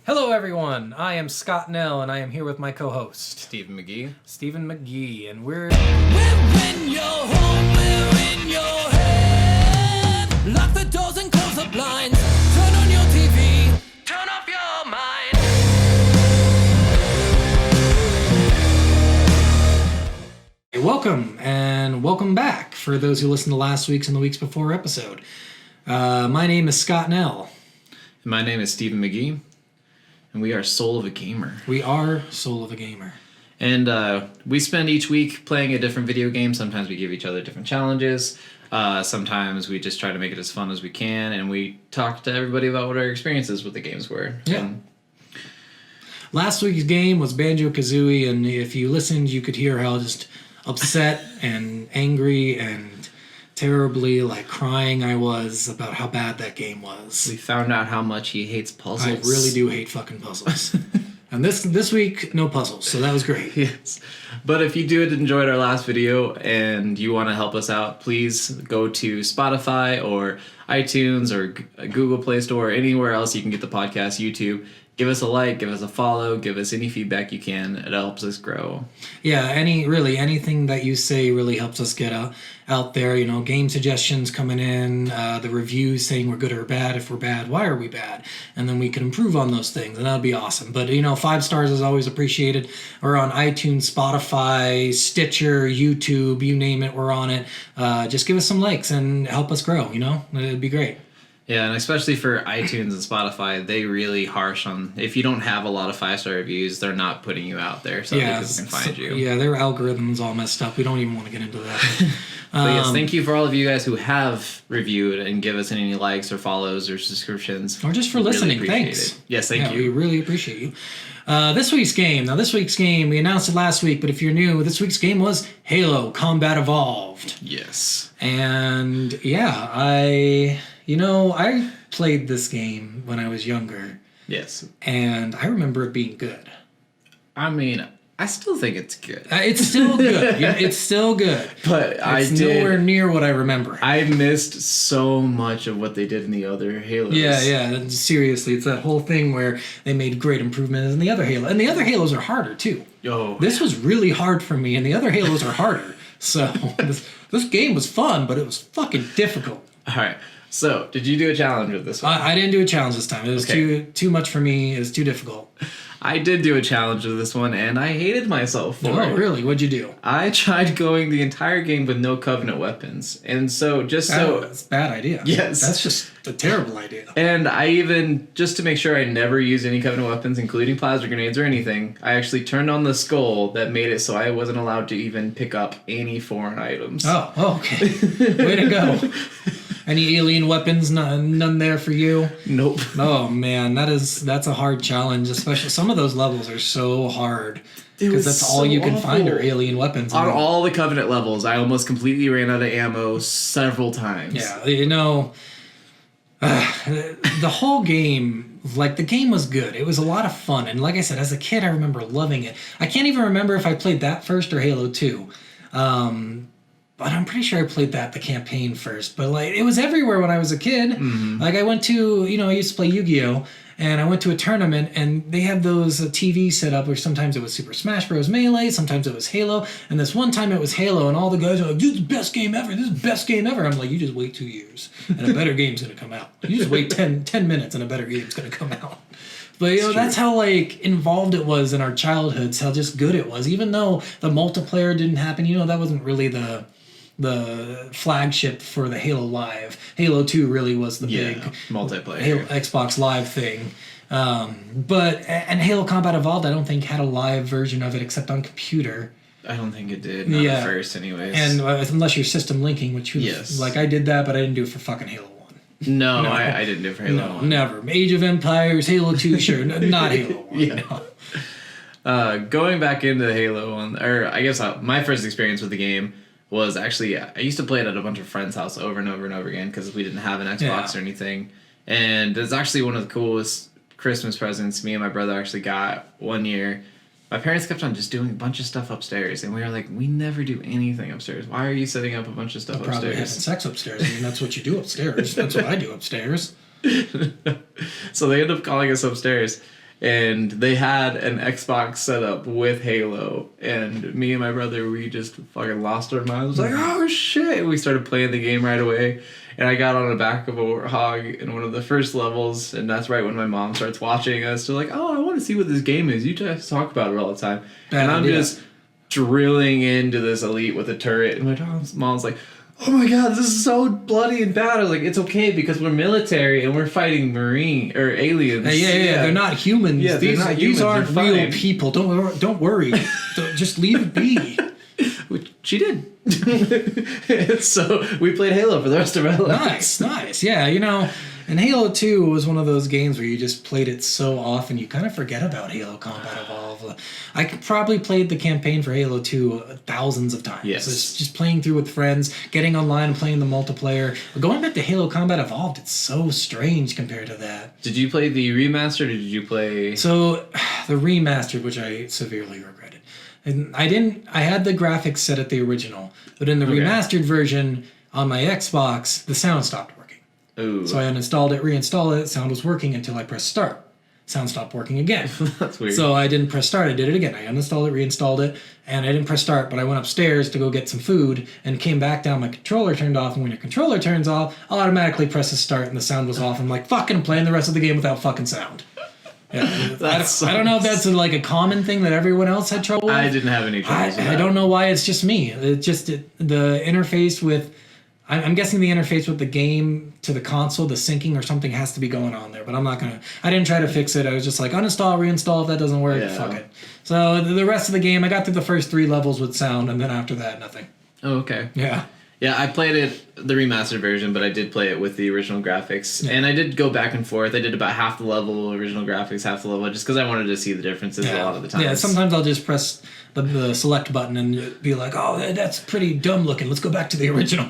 Hello, everyone. I am Scott Nell, and I am here with my co-host, Stephen McGee. Stephen McGee, and we're in your home, we're in your head. Lock the doors and close the blinds. Turn on your TV, turn off your mind. welcome and welcome back for those who listened to last week's and the weeks before episode. My name is Scott Nell. My name is Stephen McGee, and we are Soul of a Gamer. We are Soul of a Gamer. And we spend each week playing a different video game. Sometimes we give each other different challenges. Sometimes we just try to make it as fun as we can, and we talk to everybody about what our experiences with the games were. Yeah. Last week's game was Banjo-Kazooie, and if you listened, you could hear how just upset and angry and terribly crying I was about how bad that game was. We found out how much he hates puzzles. I really do hate fucking puzzles. And this week, no puzzles, so that was great. Yes. But if you enjoyed our last video and you want to help us out, please go to Spotify or iTunes or Google Play Store or anywhere else you can get the podcast, YouTube. Give us a like, give us a follow, give us any feedback you can. It helps us grow. Yeah, anything that you say really helps us get out there. You know, game suggestions coming in, the reviews saying we're good or bad. If we're bad, why are we bad? And then we can improve on those things, and that'd be awesome. But, 5 stars is always appreciated. We're on iTunes, Spotify, Stitcher, YouTube, you name it, we're on it. Just give us some likes and help us grow, It'd be great. Yeah, and especially for iTunes and Spotify, they really harsh on, if you don't have a lot of 5-star reviews, they're not putting you out there so that people can find you. Yeah, their algorithm's all messed up. We don't even want to get into that. But yes, thank you for all of you guys who have reviewed and give us any likes or follows or subscriptions. Or just for listening. Really Thanks. It. Yes, thank you. We really appreciate you. This week's game, we announced it last week, but if you're new, this week's game was Halo Combat Evolved. Yes. And yeah, I played this game when I was younger. Yes. And I remember it being good. I mean, I still think it's good. It's still good. It's still good. But it's nowhere near what I remember. I missed so much of what they did in the other Halos. Yeah. Seriously, it's that whole thing where they made great improvements in the other Halo. And the other Halos are harder, too. Oh. This was really hard for me, and the other Halos are harder. So this game was fun, but it was fucking difficult. All right. So, did you do a challenge with this one? I didn't do a challenge this time. It was too much for me. It was too difficult. I did do a challenge with this one, and I hated myself for it. Oh, really? What'd you do? I tried going the entire game with no Covenant weapons. And so, that's a bad idea. Yes. That's just a terrible idea. And I even, just to make sure I never used any Covenant weapons, including plasma grenades or anything, I actually turned on the skull that made it so I wasn't allowed to even pick up any foreign items. Oh, okay. Way to go. Any alien weapons? None there for you? Nope. Oh man, that's a hard challenge. Especially some of those levels are so hard because that's all you can find are alien weapons. On all the Covenant levels, I almost completely ran out of ammo several times. Yeah, the whole game, the game was good. It was a lot of fun, and like I said, as a kid, I remember loving it. I can't even remember if I played that first or Halo 2. But I'm pretty sure I played the campaign first. But it was everywhere when I was a kid. Mm-hmm. I went to, I used to play Yu-Gi-Oh! And I went to a tournament, and they had those TV set up where sometimes it was Super Smash Bros. Melee, sometimes it was Halo, and this one time it was Halo, and all the guys were like, "This is the best game ever! This is the best game ever!" I'm like, "You just wait 2 years, and a better game's gonna come out. You just wait 10 minutes, and a better game's gonna come out." But that's how involved it was in our childhoods, how just good it was. Even though the multiplayer didn't happen, that wasn't really the flagship for the Halo Live. Halo 2 really was the big multiplayer Halo Xbox Live thing. But Halo Combat Evolved, I don't think had a live version of it except on computer. I don't think it did. Not at first, anyways. And unless you're system linking, which yes, I did that, but I didn't do it for fucking Halo 1. No, I didn't do it for Halo 1. Never. Age of Empires, Halo 2, sure, not Halo 1. Yeah. No. Going back into Halo 1, or I guess my first experience with the game was actually, I used to play it at a bunch of friends' house over and over and over again because we didn't have an Xbox or anything. And it's actually one of the coolest Christmas presents me and my brother actually got one year. My parents kept on just doing a bunch of stuff upstairs, and we were like, we never do anything upstairs. Why are you setting up a bunch of stuff upstairs? Probably having sex upstairs. I mean, that's what you do upstairs. That's what I do upstairs. So they ended up calling us upstairs. and they had an Xbox set up with Halo, and me and my brother, we just fucking lost our minds. Like, oh shit! We started playing the game right away, and I got on the back of a warthog in one of the first levels, and that's right when my mom starts watching us. They're like, oh, I want to see what this game is. You guys talk about it all the time, and I'm just drilling into this elite with a turret, and my mom's like, oh my god, this is so bloody and bad. I was like, it's okay because we're military and we're fighting marine or aliens. Yeah, they're not humans. Yeah, these not these humans. aren't They're real fine. people. Don't worry. Just leave it be. Which she did. So we played Halo for the rest of our lives. Nice. Yeah, and Halo 2 was one of those games where you just played it so often you kind of forget about Halo Combat Evolve. I probably played the campaign for Halo 2 thousands of times. Yes. It's just playing through with friends, getting online and playing the multiplayer. But going back to Halo Combat Evolved, it's so strange compared to that. Did you play the remaster or did you play... So, the remastered, which I severely regretted. And I had the graphics set at the original, but in the remastered version on my Xbox, the sound stopped working. Ooh. So I uninstalled it, reinstalled it, sound was working until I pressed start. Sound stopped working again. That's weird. So I didn't press start, I did it again. I uninstalled it, reinstalled it, and I didn't press start, but I went upstairs to go get some food and came back down, my controller turned off, and when your controller turns off, I'll automatically press the start and the sound was off. I'm like, fucking playing the rest of the game without fucking sound. Yeah, I don't know if that's a common thing that everyone else had trouble with. I didn't have any trouble with that. I don't know why it's just me. The interface with... I'm guessing the interface with the game to the console, the syncing or something has to be going on there, but I didn't try to fix it. I was just like, uninstall, reinstall, if that doesn't work, fuck it. So the rest of the game, I got through the first 3 levels with sound, and then after that, nothing. Oh, okay. Yeah. Yeah, I played it, the remastered version, but I did play it with the original graphics. Yeah. And I did go back and forth. I did about half the level, original graphics, half the level, just because I wanted to see the differences a lot of the time. Yeah, sometimes I'll just press the select button and be like, oh, that's pretty dumb looking. Let's go back to the original.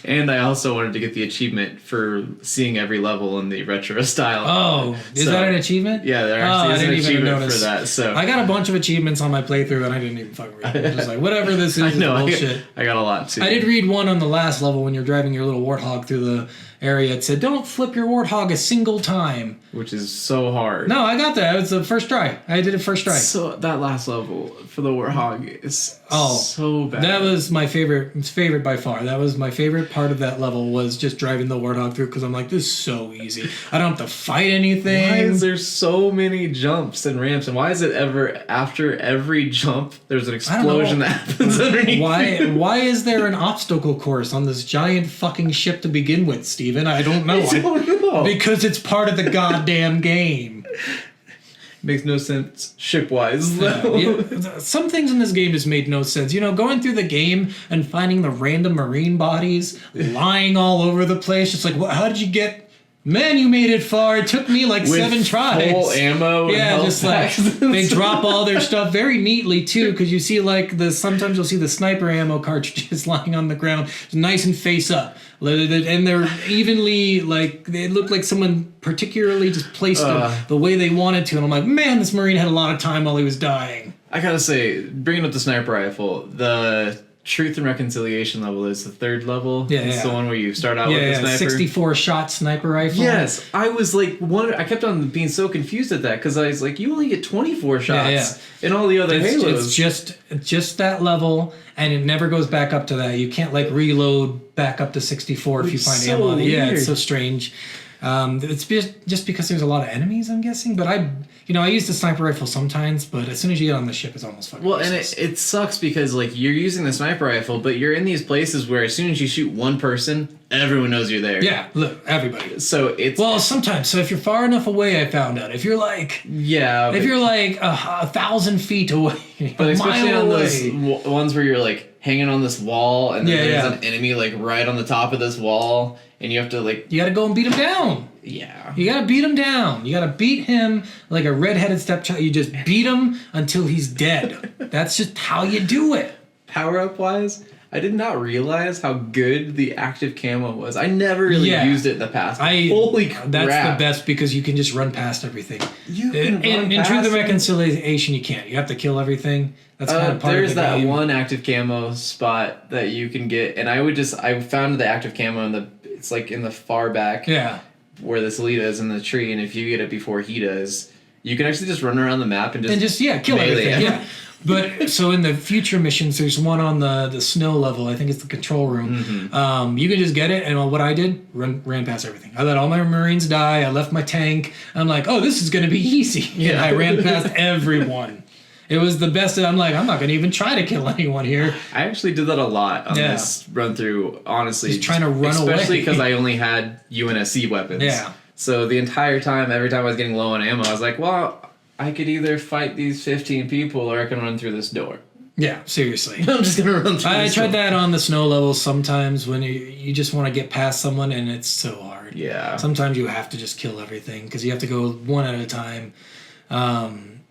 And I also wanted to get the achievement for seeing every level in the retro style. Oh, is that an achievement? Yeah, there actually is an achievement for that. So I got a bunch of achievements on my playthrough and I didn't even fucking read it. I was just like, whatever this is, bullshit. I got a lot too. I did read one on the last level when you're driving your little warthog through the area. It said, don't flip your warthog a single time. Which is so hard. No, I got that. It was the first try. I did it first try. So that last level for the warthog is so bad. That was my favorite by far. That was my favorite part of that level was just driving the warthog through because I'm like, this is so easy. I don't have to fight anything. Why is there so many jumps and ramps? And why is it ever after every jump there's an explosion that happens underneath? Why is there an obstacle course on this giant fucking ship to begin with, Steven? I don't know. I don't know. Because it's part of the goddamn game. Makes no sense ship-wise, though. Yeah. Some things in this game just made no sense. Going through the game and finding the random marine bodies lying all over the place. Just like, how did you get... Man, you made it far. It took me like 7 tries. Full ammo. Yeah, and just like they drop all their stuff very neatly too, because you see sometimes you'll see the sniper ammo cartridges lying on the ground, nice and face up, and they're evenly they look like someone particularly just placed them the way they wanted to, and I'm like, man, this Marine had a lot of time while he was dying. I gotta say, bringing up the sniper rifle, the Truth and Reconciliation level is the 3rd level. Yeah, it's the one where you start out with the sniper. 64 shot sniper rifle. Yes, I was like, I kept on being so confused at that because I was like, you only get 24 shots in all the other Halos. It's just that level, and it never goes back up to that. You can't reload back up to 64 if you find ammo. Weird. Yeah, it's so strange. It's just because there's a lot of enemies, I'm guessing. But I use the sniper rifle sometimes, but as soon as you get on the ship, it's almost fucking useless. And it sucks because you're using the sniper rifle, but you're in these places where as soon as you shoot one person, everyone knows you're there. Yeah, look, everybody. So it's sometimes. So if you're far enough away, I found out. If you're if you're 1,000 feet away, but especially on away. those ones where you're hanging on this wall, and then there's an enemy right on the top of this wall, and you have to you gotta go and beat him down. Yeah. You gotta beat him down. You gotta beat him like a redheaded stepchild. You just beat him until he's dead. That's just how you do it. Power up wise, I did not realize how good the active camo was. I never really used it in the past. Holy crap. That's the best because you can just run past everything. You can in Truth and Reconciliation, you can't. You have to kill everything. That's kind of part of the game. There's that one active camo spot that you can get, and I found the active camo it's in the far back. Yeah. Where this elite is in the tree, and if you get it before he does, you can actually just run around the map and just kill melee everything. it. Yeah. But so in the future missions, there's one on the snow level. I think it's the control room. You can just get it, and what I did, ran past everything. I let all my Marines die. I left my tank. I'm like, oh, this is going to be easy. Yeah. And I ran past everyone. It was the best. I'm like, I'm not going to even try to kill anyone here. I actually did that a lot on this run through, honestly. Just trying to run away. Especially because I only had UNSC weapons. Yeah. So the entire time, every time I was getting low on ammo, I was like, well, I could either fight these 15 people or I can run through this door. Yeah, seriously. I'm just going to run through I this tried door. that on the snow levels sometimes when you just want to get past someone and it's so hard. Yeah. Sometimes you have to just kill everything because you have to go one at a time.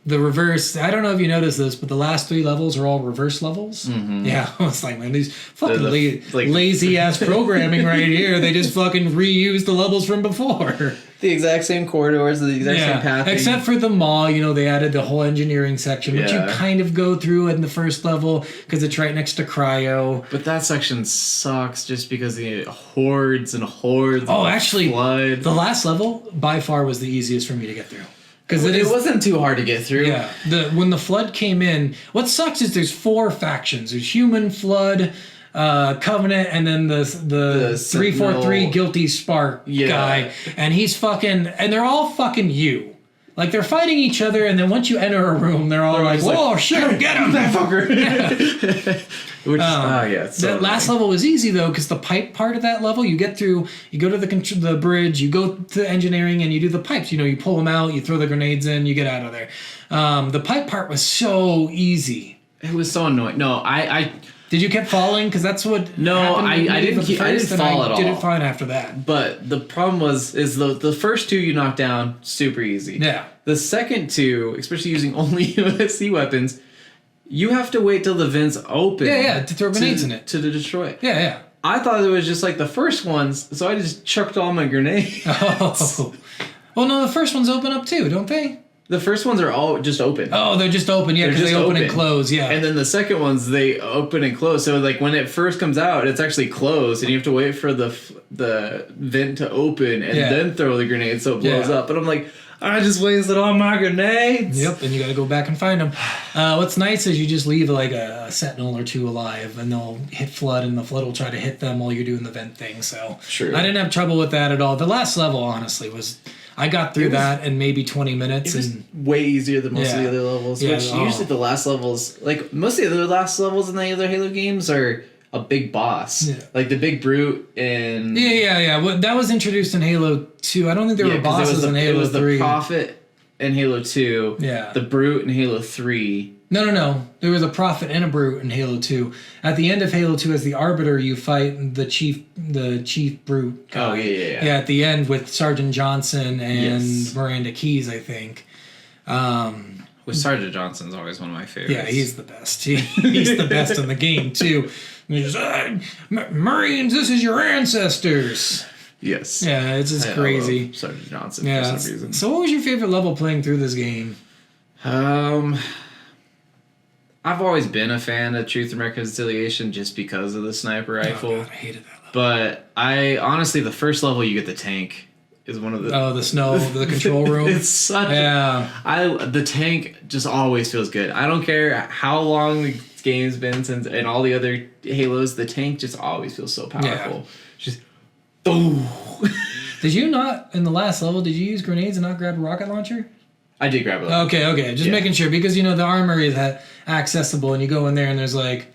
The reverse, I don't know if you noticed this, but the last 3 levels are all reverse levels. Mm-hmm. Yeah, I was like, man, these fucking lazy ass programming right here. They just fucking reuse the levels from before. The exact same corridors, the exact same pathing. Except for the mall, they added the whole engineering section, which you kind of go through in the first level because it's right next to cryo. But that section sucks just because the hordes and hordes Oh, of actually, blood. The last level by far was the easiest for me to get through. Because it wasn't too hard to get through. Yeah. When the flood came in, what sucks is there's 4 factions. There's human, flood, Covenant, and then the 343 guilty spark guy. And he's fucking, and they're all fucking you. Like they're fighting each other, and then once you enter a room, they're all like, "Whoa, shit, get him, that fucker!" Which, so the last level was easy though, because the pipe part of that level, you get through, you go to the bridge, you go to engineering, and you do the pipes. You pull them out, you throw the grenades in, you get out of there. The pipe part was so easy. It was so annoying. No, I Did you keep falling? Because that's what. No, I didn't fall at all. Did it fine after that. But the problem is the first 2 you knock down super easy. Yeah. The second 2, especially using only USC weapons, you have to wait till the vents open. Yeah, to throw grenades in it to destroy it. Yeah. I thought it was just like the first ones, so I just chucked all my grenades. Oh. Well, no, the first ones open up too, don't they? The first ones are all just open. Oh, they're just open, yeah, because they open and close, yeah. And then the second ones, they open and close. So, like, when it first comes out, it's actually closed, and you have to wait for the vent to open and then throw the grenade so it blows up. And I'm like, I just wasted all my grenades. Yep, and you got to go back and find them. What's nice is you just leave, like, a sentinel or 2 alive, and they'll hit flood, and the flood will try to hit them while you're doing the vent thing, so. True. I didn't have trouble with that at all. The last level, honestly, was... I got through that in maybe 20 minutes. It was way easier than most of the other levels. Yeah, which usually the last levels, like most of the other last levels in the other Halo games are a big boss. Yeah. Like the big brute in... Yeah. Well, that was introduced in Halo 2. I don't think there were bosses in Halo 3. It was the Prophet in Halo 2. Yeah. The brute in Halo 3. No. There was a Prophet and a brute in Halo 2. At the end of Halo 2, as the Arbiter, you fight the chief brute guy. Oh, yeah. Yeah, at the end with Sergeant Johnson and Miranda Keyes, I think. With Sergeant Johnson's always one of my favorites. Yeah, he's the best. He's the best in the game, too. And he's Marines, this is your ancestors. Yes. Yeah, it's just crazy. I love Sergeant Johnson for some reason. So what was your favorite level playing through this game? I've always been a fan of Truth and Reconciliation just because of the sniper rifle. Oh, God, I hated that level. But I honestly, the first level you get the tank is one of the... Oh, the snow, the control room. It's such... the tank just always feels good. I don't care how long the game's been since, and all the other Halos, the tank just always feels so powerful. Yeah. Just... Oh. Did you not, in the last level, did you use grenades and not grab a rocket launcher? I did grab it. Okay. Just making sure, because, the armory is accessible, and you go in there and there's, like,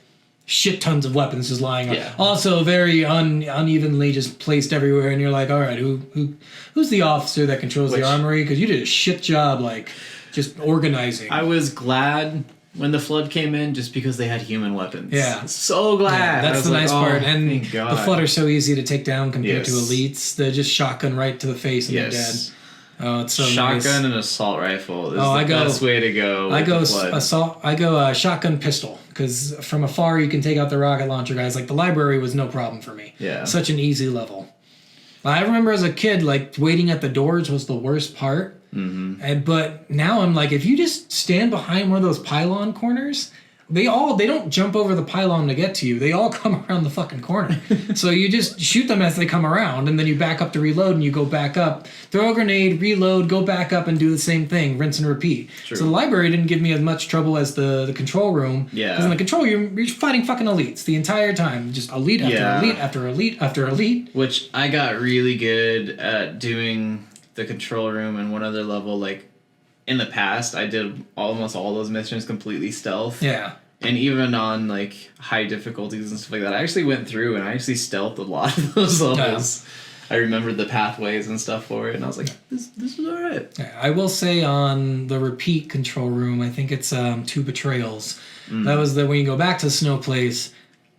shit tons of weapons just lying on. Yeah. Also, very unevenly just placed everywhere, and you're like, all right, who's the officer that controls the armory? Because you did a shit job, like, just organizing. I was glad when the flood came in just because they had human weapons. Yeah. So glad. Yeah, that's the nice part. And thank God. The flood are so easy to take down compared to elites. They're just shotgun right to the face and they're dead. Oh, it's so shotgun nice. and assault rifle is the best way to go. I go shotgun pistol, because from afar you can take out the rocket launcher guys. Like the library was no problem for me. Yeah, such an easy level. I remember as a kid, like waiting at the doors was the worst part. Mm-hmm. But now I'm like, if you just stand behind one of those pylon corners, they don't jump over the pylon to get to you. They all come around the fucking corner. So you just shoot them as they come around, and then you back up to reload, and you go back up, throw a grenade, reload, go back up, and do the same thing, rinse and repeat. True. So the library didn't give me as much trouble as the control room. Yeah. Because in the control room, you're fighting fucking elites the entire time. Just elite after Yeah. elite after elite after elite. Which I got really good at doing the control room and one other level. Like, in the past, I did almost all those missions completely stealth. Yeah. And even on, like, high difficulties and stuff like that, I actually went through and I actually stealthed a lot of those levels. I remembered the pathways and stuff for it, and I was like, this is alright. Yeah, I will say on the repeat control room, I think it's 2 Betrayals. That was when you go back to the snow place,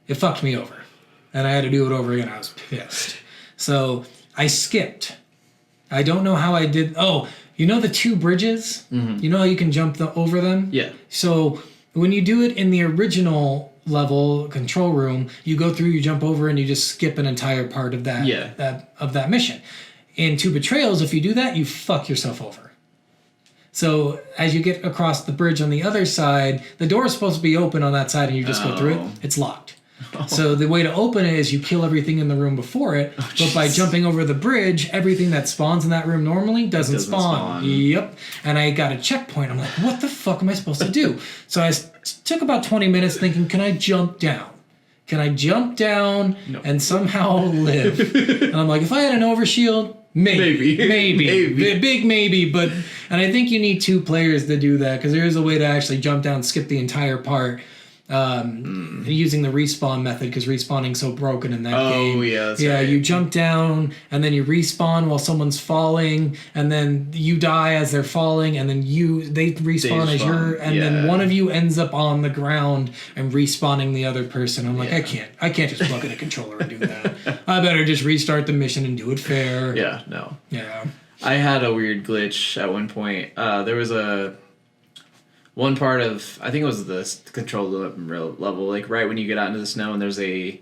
it fucked me over. And I had to do it over again. I was pissed. So I skipped. I don't know how I did. Oh, you know the 2 bridges? Mm-hmm. You know how you can jump over them? Yeah. So when you do it in the original level control room, you go through, you jump over, and you just skip an entire part of that mission. In 2 Betrayals, if you do that, you fuck yourself over. So as you get across the bridge on the other side, the door is supposed to be open on that side, and you just go through it. It's locked. So the way to open it is you kill everything in the room before it, but by jumping over the bridge, everything that spawns in that room normally doesn't spawn. Yep. And I got a checkpoint. I'm like, what the fuck am I supposed to do? So I took about 20 minutes thinking, can I jump down? Can I jump down and somehow live? And I'm like, if I had an overshield, maybe. Big maybe, but... And I think you need 2 players to do that, because there is a way to actually jump down, skip the entire part, using the respawn method, because respawning's so broken in that game. Oh, yeah, that's yeah, right. you jump down, and then you respawn while someone's falling, and then you die as they're falling, and then they respawn as then one of you ends up on the ground and respawning the other person. I'm like, I can't just plug in a controller and do that. I better just restart the mission and do it fair. Yeah, no. Yeah. I had a weird glitch at one point. There was one part of, I think it was the control level, like right when you get out into the snow and there's a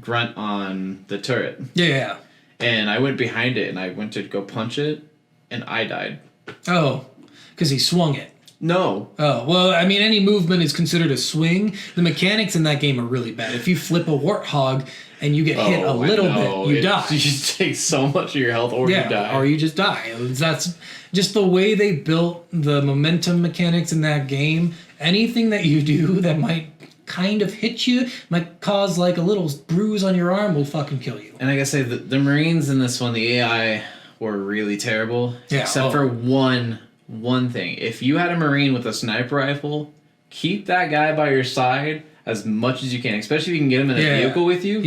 grunt on the turret. Yeah. And I went behind it and I went to go punch it and I died. Oh, because he swung it. No. Oh, well, I mean, any movement is considered a swing. The mechanics in that game are really bad. If you flip a warthog and you get hit a little bit, you die. You just take so much of your health or you die. Or you just die. That's just the way they built the momentum mechanics in that game. Anything that you do that might kind of hit you, might cause like a little bruise on your arm, will fucking kill you. And I gotta say, the Marines in this one, the AI were really terrible. Yeah, except for one thing. If you had a Marine with a sniper rifle, keep that guy by your side as much as you can, especially if you can get him in a vehicle with you.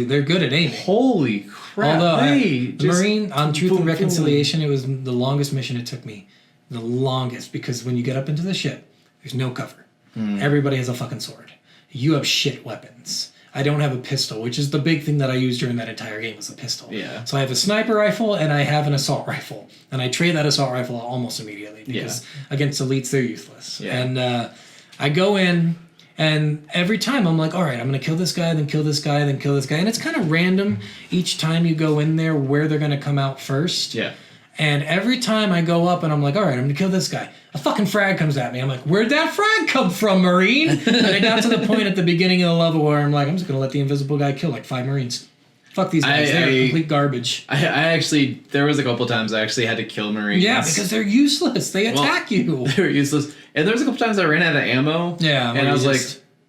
They're good at aiming. Holy crap. Although Marine, on Truth and Reconciliation, it was the longest mission it took me. The longest, because when you get up into the ship, there's no cover. Everybody has a fucking sword. You have shit weapons. I don't have a pistol, which is the big thing that I used during that entire game, was a pistol. Yeah. So I have a sniper rifle and I have an assault rifle. And I trade that assault rifle almost immediately, because against elites, they're useless. Yeah. And I go in, and every time I'm like, all right, I'm going to kill this guy, then kill this guy, then kill this guy. And it's kind of random each time you go in there where they're going to come out first. Yeah. And every time I go up and I'm like, all right, I'm going to kill this guy, a fucking frag comes at me. I'm like, where'd that frag come from, Marine? And I got to the point at the beginning of the level where I'm like, I'm just going to let the invisible guy kill like 5 Marines. Fuck these guys. They're complete garbage. I actually, there was a couple times I actually had to kill Marines. Yeah, because they're useless. They attack you. They're useless. And there was a couple times I ran out of ammo. Yeah. And I was like,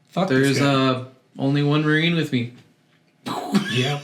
fuck there's only 1 Marine with me. Yeah.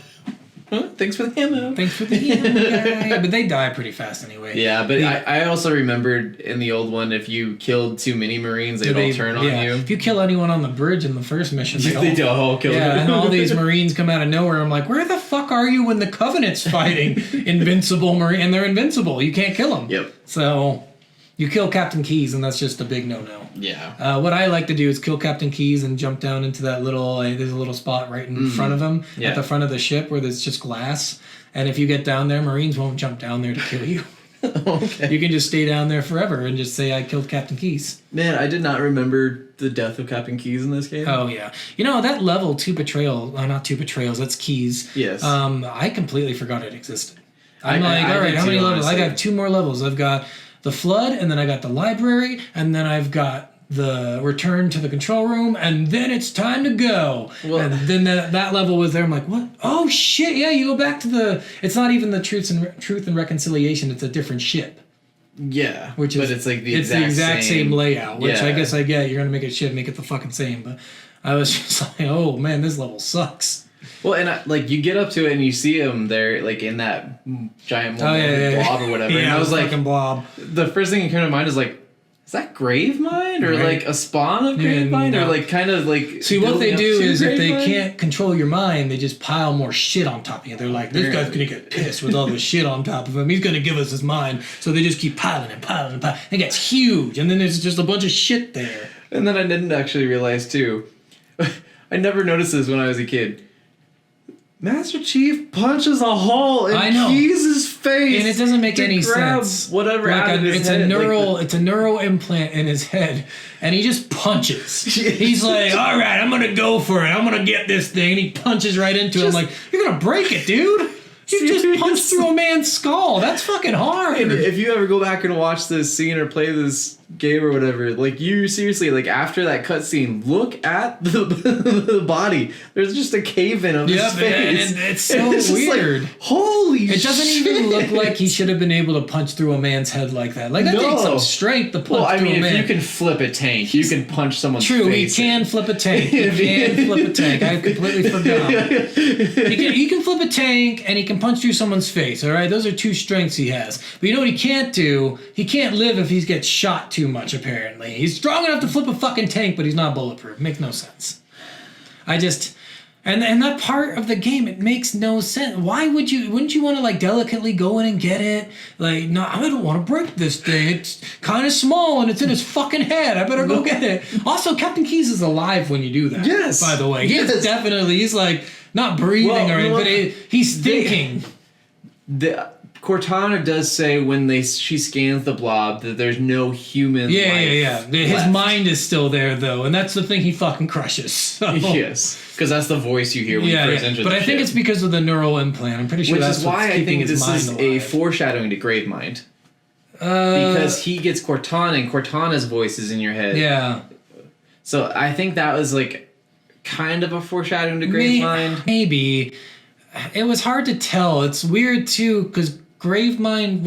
Thanks for the ammo. Thanks for the ammo, guy. But they die pretty fast anyway. Yeah, but I also remembered in the old one, if you killed too many Marines, they'd all turn on you. If you kill anyone on the bridge in the first mission, they all kill you. Yeah, and all these Marines come out of nowhere. I'm like, where the fuck are you when the Covenant's fighting? Invincible Marine, and they're invincible. You can't kill them. Yep. So you kill Captain Keyes, and that's just a big no-no. Yeah. What I like to do is kill Captain Keyes and jump down into that little, there's a little spot right in front of him, at the front of the ship where there's just glass. And if you get down there, Marines won't jump down there to kill you. Okay. You can just stay down there forever and just say, I killed Captain Keyes. Man, I did not remember the death of Captain Keyes in this game. Oh, yeah. You know, that level 2 Betrayal, not 2 Betrayals, that's Keyes. Yes. I completely forgot it existed. I'm I all right, how many levels? Honestly. I got 2 more levels. I've got the Flood, and then I got the Library, and then I've got the return to the control room, and then it's time to go. Well- and then that level was there. I'm like, what? Oh shit! Yeah, you go back to the. It's not even the Truth and Reconciliation. It's a different ship. Yeah, Which but is it's like the it's exact, the exact same layout. Which I Yeah. guess I get. You're gonna make it shit, make it the fucking same. But I was just like, oh man, this level sucks. Well, and like you get up to it and you see him there, like in that giant blob or whatever. Yeah, and I was like, fucking blob. the first thing that came to mind is like, is that Gravemind or Right. like a spawn of Yeah, Gravemind no. or like kind of like. See, what they building up do to is if they Gravemind? can't control your mind, they just pile more shit on top of you. They're like, this guy's gonna get pissed with all this shit on top of him. He's gonna give us his mind. So they just keep piling and piling and piling. It gets huge, and then there's just a bunch of shit there. And then I didn't actually realize too. I never noticed this when I was a kid. Master Chief punches a hole in I know. Keys' face, And it doesn't make to any grab sense. Whatever out of his it's head. a neural, like it's a neural implant in his head, and he just punches. He's like, "All right, I'm gonna go for it. I'm gonna get this thing." And he punches right into it. I'm like, "You're gonna break it, dude. You just punched through a man's skull. That's fucking hard." And if you ever go back and watch this scene or play this game or whatever, like you seriously, like after that cutscene, look at the body. There's just a cave in of his Yep, face. and it's so just like, weird. holy It doesn't shit. even look like he should have been able to punch through a man's head like that. Like that No. takes some strength to punch Well, I through mean, a if man. you can flip a tank, you can punch someone's True, he face. can flip a tank. He can flip a tank. I completely forgot. He can flip a tank and he can punch through someone's face. All right, those are two strengths he has. But you know what he can't do? He can't live if he gets shot too much. Apparently, he's strong enough to flip a fucking tank, but he's not bulletproof. Makes no sense. I just. And that part of the game, it makes no sense. Why would you? Wouldn't you want to like delicately go in and get it? Like, no, I don't want to break this thing. It's kind of small and it's in his fucking head. I better go get it. Also, Captain Keys is alive when you do that. Yes. By the way, he's Yes. definitely. He's like not breathing Well, or anything, well, but he's thinking. Cortana does say when she scans the blob that there's no human life Yeah. His left. mind is still there though, and that's the thing he fucking crushes. So. Yes, because that's the voice you hear when you first enter But the I think ship. it's because of the neural implant. I'm pretty sure Which that's is what's why I keeping think his this mind is alive. a foreshadowing to Gravemind. Because he gets Cortana and Cortana's voice is in your head. Yeah. So I think that was like kind of a foreshadowing to Gravemind. Maybe. It was hard to tell. It's weird too, because Gravemind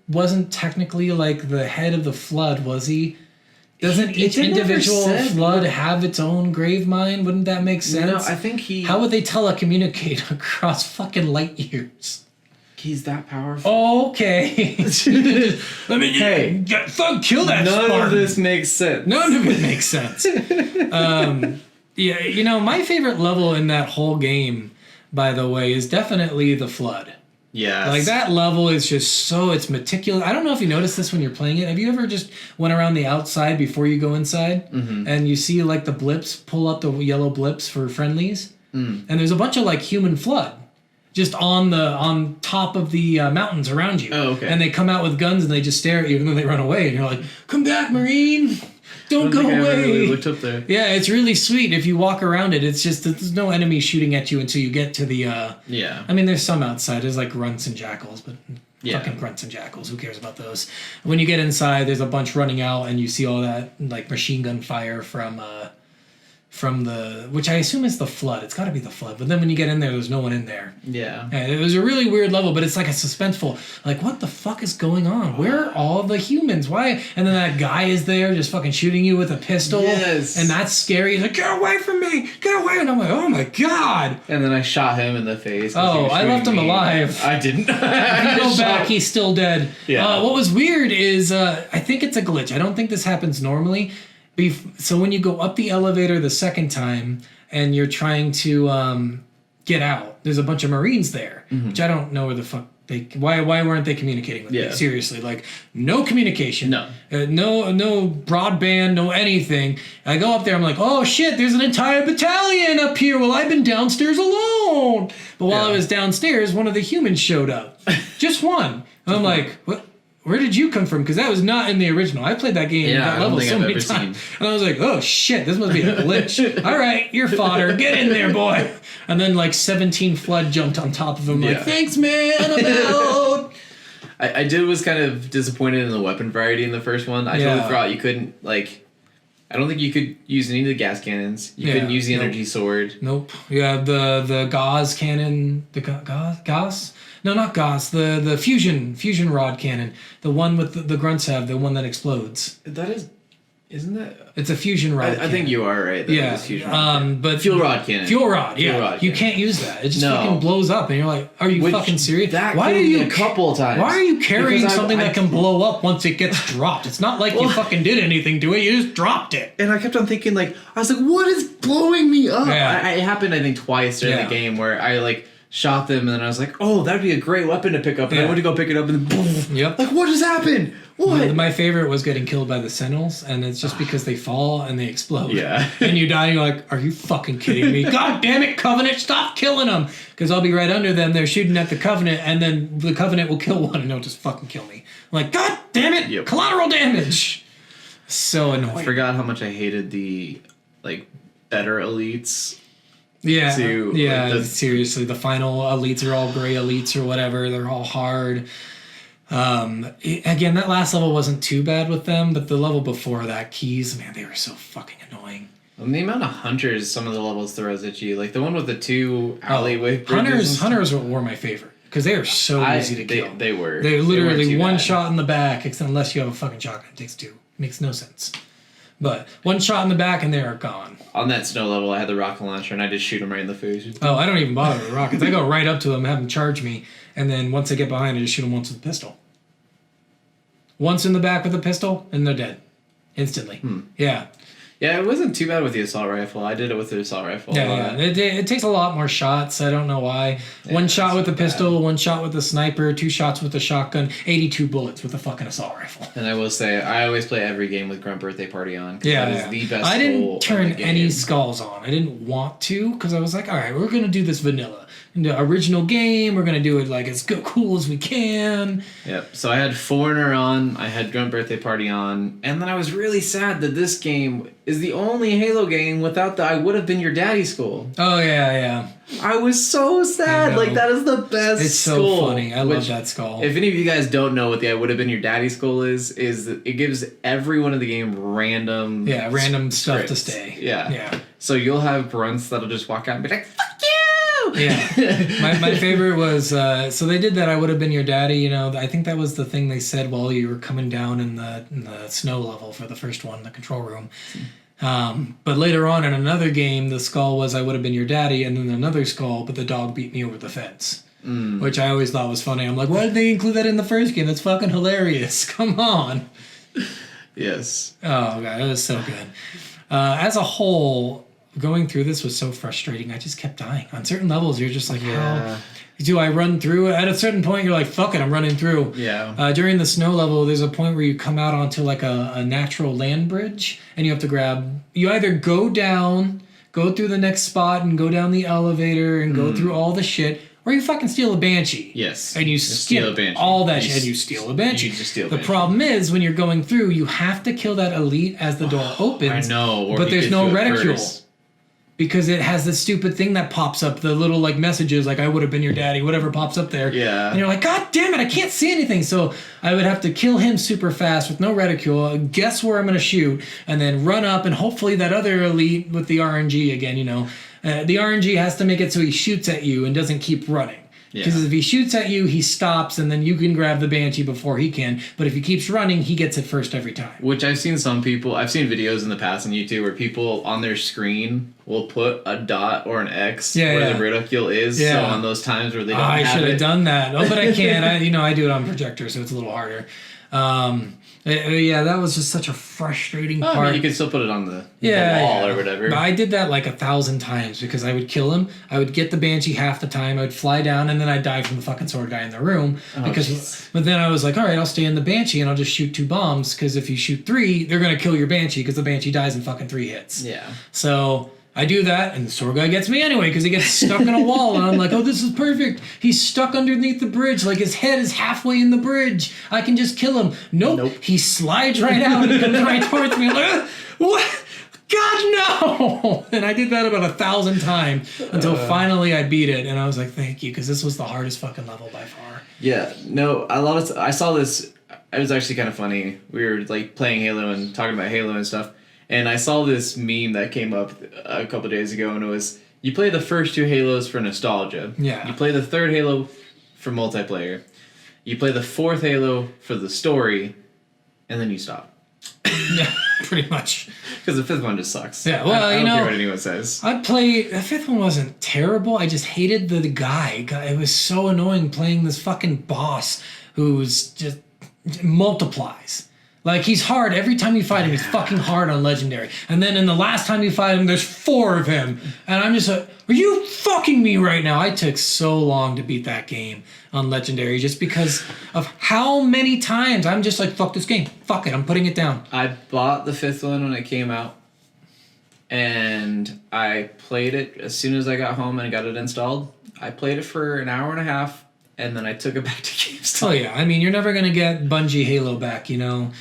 wasn't technically like the head of the Flood, was he? Doesn't each It never individual said Flood what- have its own Gravemind? Wouldn't that make sense? No, I think How would they telecommunicate across fucking light years? he's that powerful. Okay. Let me Hey. kill that None Spartan. of this makes sense. None of it makes sense. Yeah, you know, my favorite level in that whole game, by the way, is definitely the Flood. Yes. Like that level is just it's meticulous. I don't know if you noticed this when you're playing it. Have you ever just went around the outside before you go inside and you see like the blips, pull up the yellow blips for friendlies? And there's a bunch of like human Flood just on top of the mountains around you. Oh, okay. And they come out with guns and they just stare at you and then they run away and you're like, come back, Marine. Don't go I away. ever really looked up there. Yeah, it's really sweet. If you walk around it, it's just there's no enemy shooting at you until you get to the. Yeah. I mean, there's some outside. There's like grunts and jackals, but Yeah. fucking grunts and jackals. Who cares about those? When you get inside, there's a bunch running out, and you see all that like machine gun fire from the, which I assume is the Flood. It's got to be the Flood. But then when you get in there, there's no one in there. Yeah. And it was a really weird level, but it's like a suspenseful. Like, what the fuck is going on? Where are all the humans? Why? And then that guy is there just fucking shooting you with a pistol. Yes. And that's scary. He's like, get away from me! Get away! And I'm like, oh my god! And then I shot him in the face. 'cause he Oh, was I left shooting him me. alive. I didn't. If you go back, he's still dead. Yeah. What was weird is, I think it's a glitch. I don't think this happens normally. So when you go up the elevator the second time and you're trying to get out, there's a bunch of Marines there, which I don't know where the fuck why weren't they communicating with me? Yeah. Seriously, like no communication, No. no broadband, no anything. I go up there, I'm like, oh shit, there's an entire battalion up here. Well, I've been downstairs alone. But while I Yeah. was downstairs, one of the humans showed up, just one. And I'm like, what? Where did you come from? Because that was not in the original. I played that game, Yeah, I that don't level think so I've many ever times. seen. And I was like, oh shit, this must be a glitch. All right, you're fodder. Get in there, boy. And then like 17 Flood jumped on top of him Yeah. like, thanks, man, I'm out. I did was kind of disappointed in the weapon variety in the first one. I totally forgot you couldn't, like, I don't think you could use any of the gas cannons. You couldn't use the energy sword. Nope. You have the Gauss cannon. The Gauss? No, not Gauss. The fusion rod cannon. The one with the grunts have. The one that explodes. That is... Isn't that... It's a fusion rod. I think you are right. That is fusion rod but fuel rod cannon. Fuel rod. Yeah. Fuel rod you cannon. can't use that. It just fucking blows up, and you're like, "Are you fucking serious? Why are you a couple of times? Why are you carrying Because something that can blow up once it gets dropped? It's not like you fucking did anything to it. You just dropped it." And I kept on thinking, like, I was like, "What is blowing me up?" Yeah. It happened, I think, twice during the game where I like shot them, and then I was like, "Oh, that'd be a great weapon to pick up." And I went to go pick it up, and then boom. Yep. Like, what just happened? What? My favorite was getting killed by the Sentinels, and it's just because they fall and they explode. Yeah. And you die, and you're like, "Are you fucking kidding me? God damn it, Covenant, stop killing them!" Because I'll be right under them. They're shooting at the Covenant, and then the Covenant will kill one, and they'll just fucking kill me. I'm like, God damn it! Yep. Collateral damage. So annoying. I forgot how much I hated the like better elites. Yeah, to, seriously, the final elites are all gray elites or whatever. They're all hard. Again, that last level wasn't too bad with them, but the level before that, Keys, man, they were so fucking annoying. And the amount of hunters some of the levels throws at you, like the one with the two alleyway bridges. Hunters were my favorite because they are so easy to kill. They were. They're literally they one bad. shot in the back, except unless you have a fucking shotgun. It takes two. Makes no sense. But one shot in the back and they are gone. On that snow level, I had the rocket launcher and I just shoot them right in the face. Oh, I don't even bother with rockets. I go right up to them, have them charge me, and then once I get behind, I just shoot them once with a pistol. Once in the back with a pistol, and they're dead. Instantly. Yeah. Yeah, it wasn't too bad with the assault rifle. I did it with the assault rifle. Yeah. It takes a lot more shots. I don't know why. One shot with the pistol, one shot with the sniper, 2 shots with the shotgun, 82 bullets with a fucking assault rifle. And I will say, I always play every game with Grunt Birthday Party on. Yeah, that is the best. I didn't goal turn of the any game. skulls on. I didn't want to because I was like, all right, we're gonna do this vanilla. The original game, we're gonna do it like as cool as we can. Yep. So I had Foreigner on, I had Grunt Birthday Party on, and then I was really sad that this game is the only Halo game without the I Would Have Been Your Daddy skull. Oh yeah. I was so sad. Like that is the best. It's so skull, funny. I love that skull. If any of you guys don't know what the I Would Have Been Your Daddy skull is it gives everyone in the game random stuff to scripts. stay. Yeah. So you'll have grunts that'll just walk out and be like, "Fuck you!" Yeah. My favorite was so they did that I Would Have Been Your Daddy, you know. I think that was the thing they said while you were coming down in the snow level for the first one, the control room. But later on in another game, the skull was I Would Have Been Your Daddy, and then another skull, but the dog beat me over the fence. Which I always thought was funny. I'm like, why did they include that in the first game? That's fucking hilarious. Come on. Yes. Oh god, it was so good. As a whole, going through this was so frustrating. I just kept dying. On certain levels, you're just like, how do I run through? At a certain point, you're like, fuck it, I'm running through. Yeah. During the snow level, there's a point where you come out onto like a natural land bridge, and you have to you either go through the next spot and go down the elevator and go through all the shit, or you fucking steal a Banshee. Yes. And you steal a skip Banshee. all that shit, and you steal a Banshee. You just steal a the Banshee. problem is, when you're going through, you have to kill that elite as the door opens. I know. Or But he there's could no do it reticule. first. Because it has this stupid thing that pops up, the little like messages, like I would have been your daddy, whatever pops up there. Yeah. And you're like, God damn it, I can't see anything. So I would have to kill him super fast with no reticule, guess where I'm going to shoot, and then run up, and hopefully that other elite with the RNG again, you know. The RNG has to make it so he shoots at you and doesn't keep running. Because if he shoots at you, he stops, and then you can grab the Banshee before he can. But if he keeps running, he gets it first every time. Which I've seen videos in the past on YouTube where people on their screen will put a dot or an X where the reticule is. Yeah. So on those times where they don't I have should it. have done that. Oh, but I can't. I do it on projector, so it's a little harder. That was just such a frustrating part. I mean, you can still put it on the wall or whatever. But I did that like 1,000 times because I would kill him. I would get the Banshee half the time. I would fly down, and then I'd die from the fucking sword guy in the room. But then I was like, all right, I'll stay in the Banshee and I'll just shoot 2 bombs, because if you shoot 3, they're gonna kill your Banshee because the Banshee dies in fucking 3 hits. Yeah. So I do that, and the sword guy gets me anyway because he gets stuck in a wall, and I'm like, oh, this is perfect. He's stuck underneath the bridge, like his head is halfway in the bridge. I can just kill him. Nope. He slides right out and comes right towards me. I'm like, what? God, no! And I did that about 1,000 times until finally I beat it. And I was like, thank you, because this was the hardest fucking level by far. Yeah, no, I saw this. It was actually kind of funny. We were like playing Halo and talking about Halo and stuff, and I saw this meme that came up a couple days ago, and it was, you play the first 2 Halos for nostalgia. Yeah. You play the 3rd Halo for multiplayer. You play the 4th Halo for the story, and then you stop. Yeah, pretty much. Because the 5th one just sucks. Yeah, well, I you don't know, care what anyone says. the 5th one wasn't terrible. I just hated the guy. It was so annoying playing this fucking boss who's just multiplies. Like, he's hard. Every time you fight him, he's fucking hard on Legendary. And then in the last time you fight him, there's 4 of him. And I'm just like, are you fucking me right now? I took so long to beat that game on Legendary just because of how many times I'm just like, fuck this game. Fuck it. I'm putting it down. I bought the 5th one when it came out, and I played it as soon as I got home and got it installed. I played it for an hour and a half, and then I took it back to GameStop. Oh, yeah. I mean, you're never going to get Bungie Halo back, you know.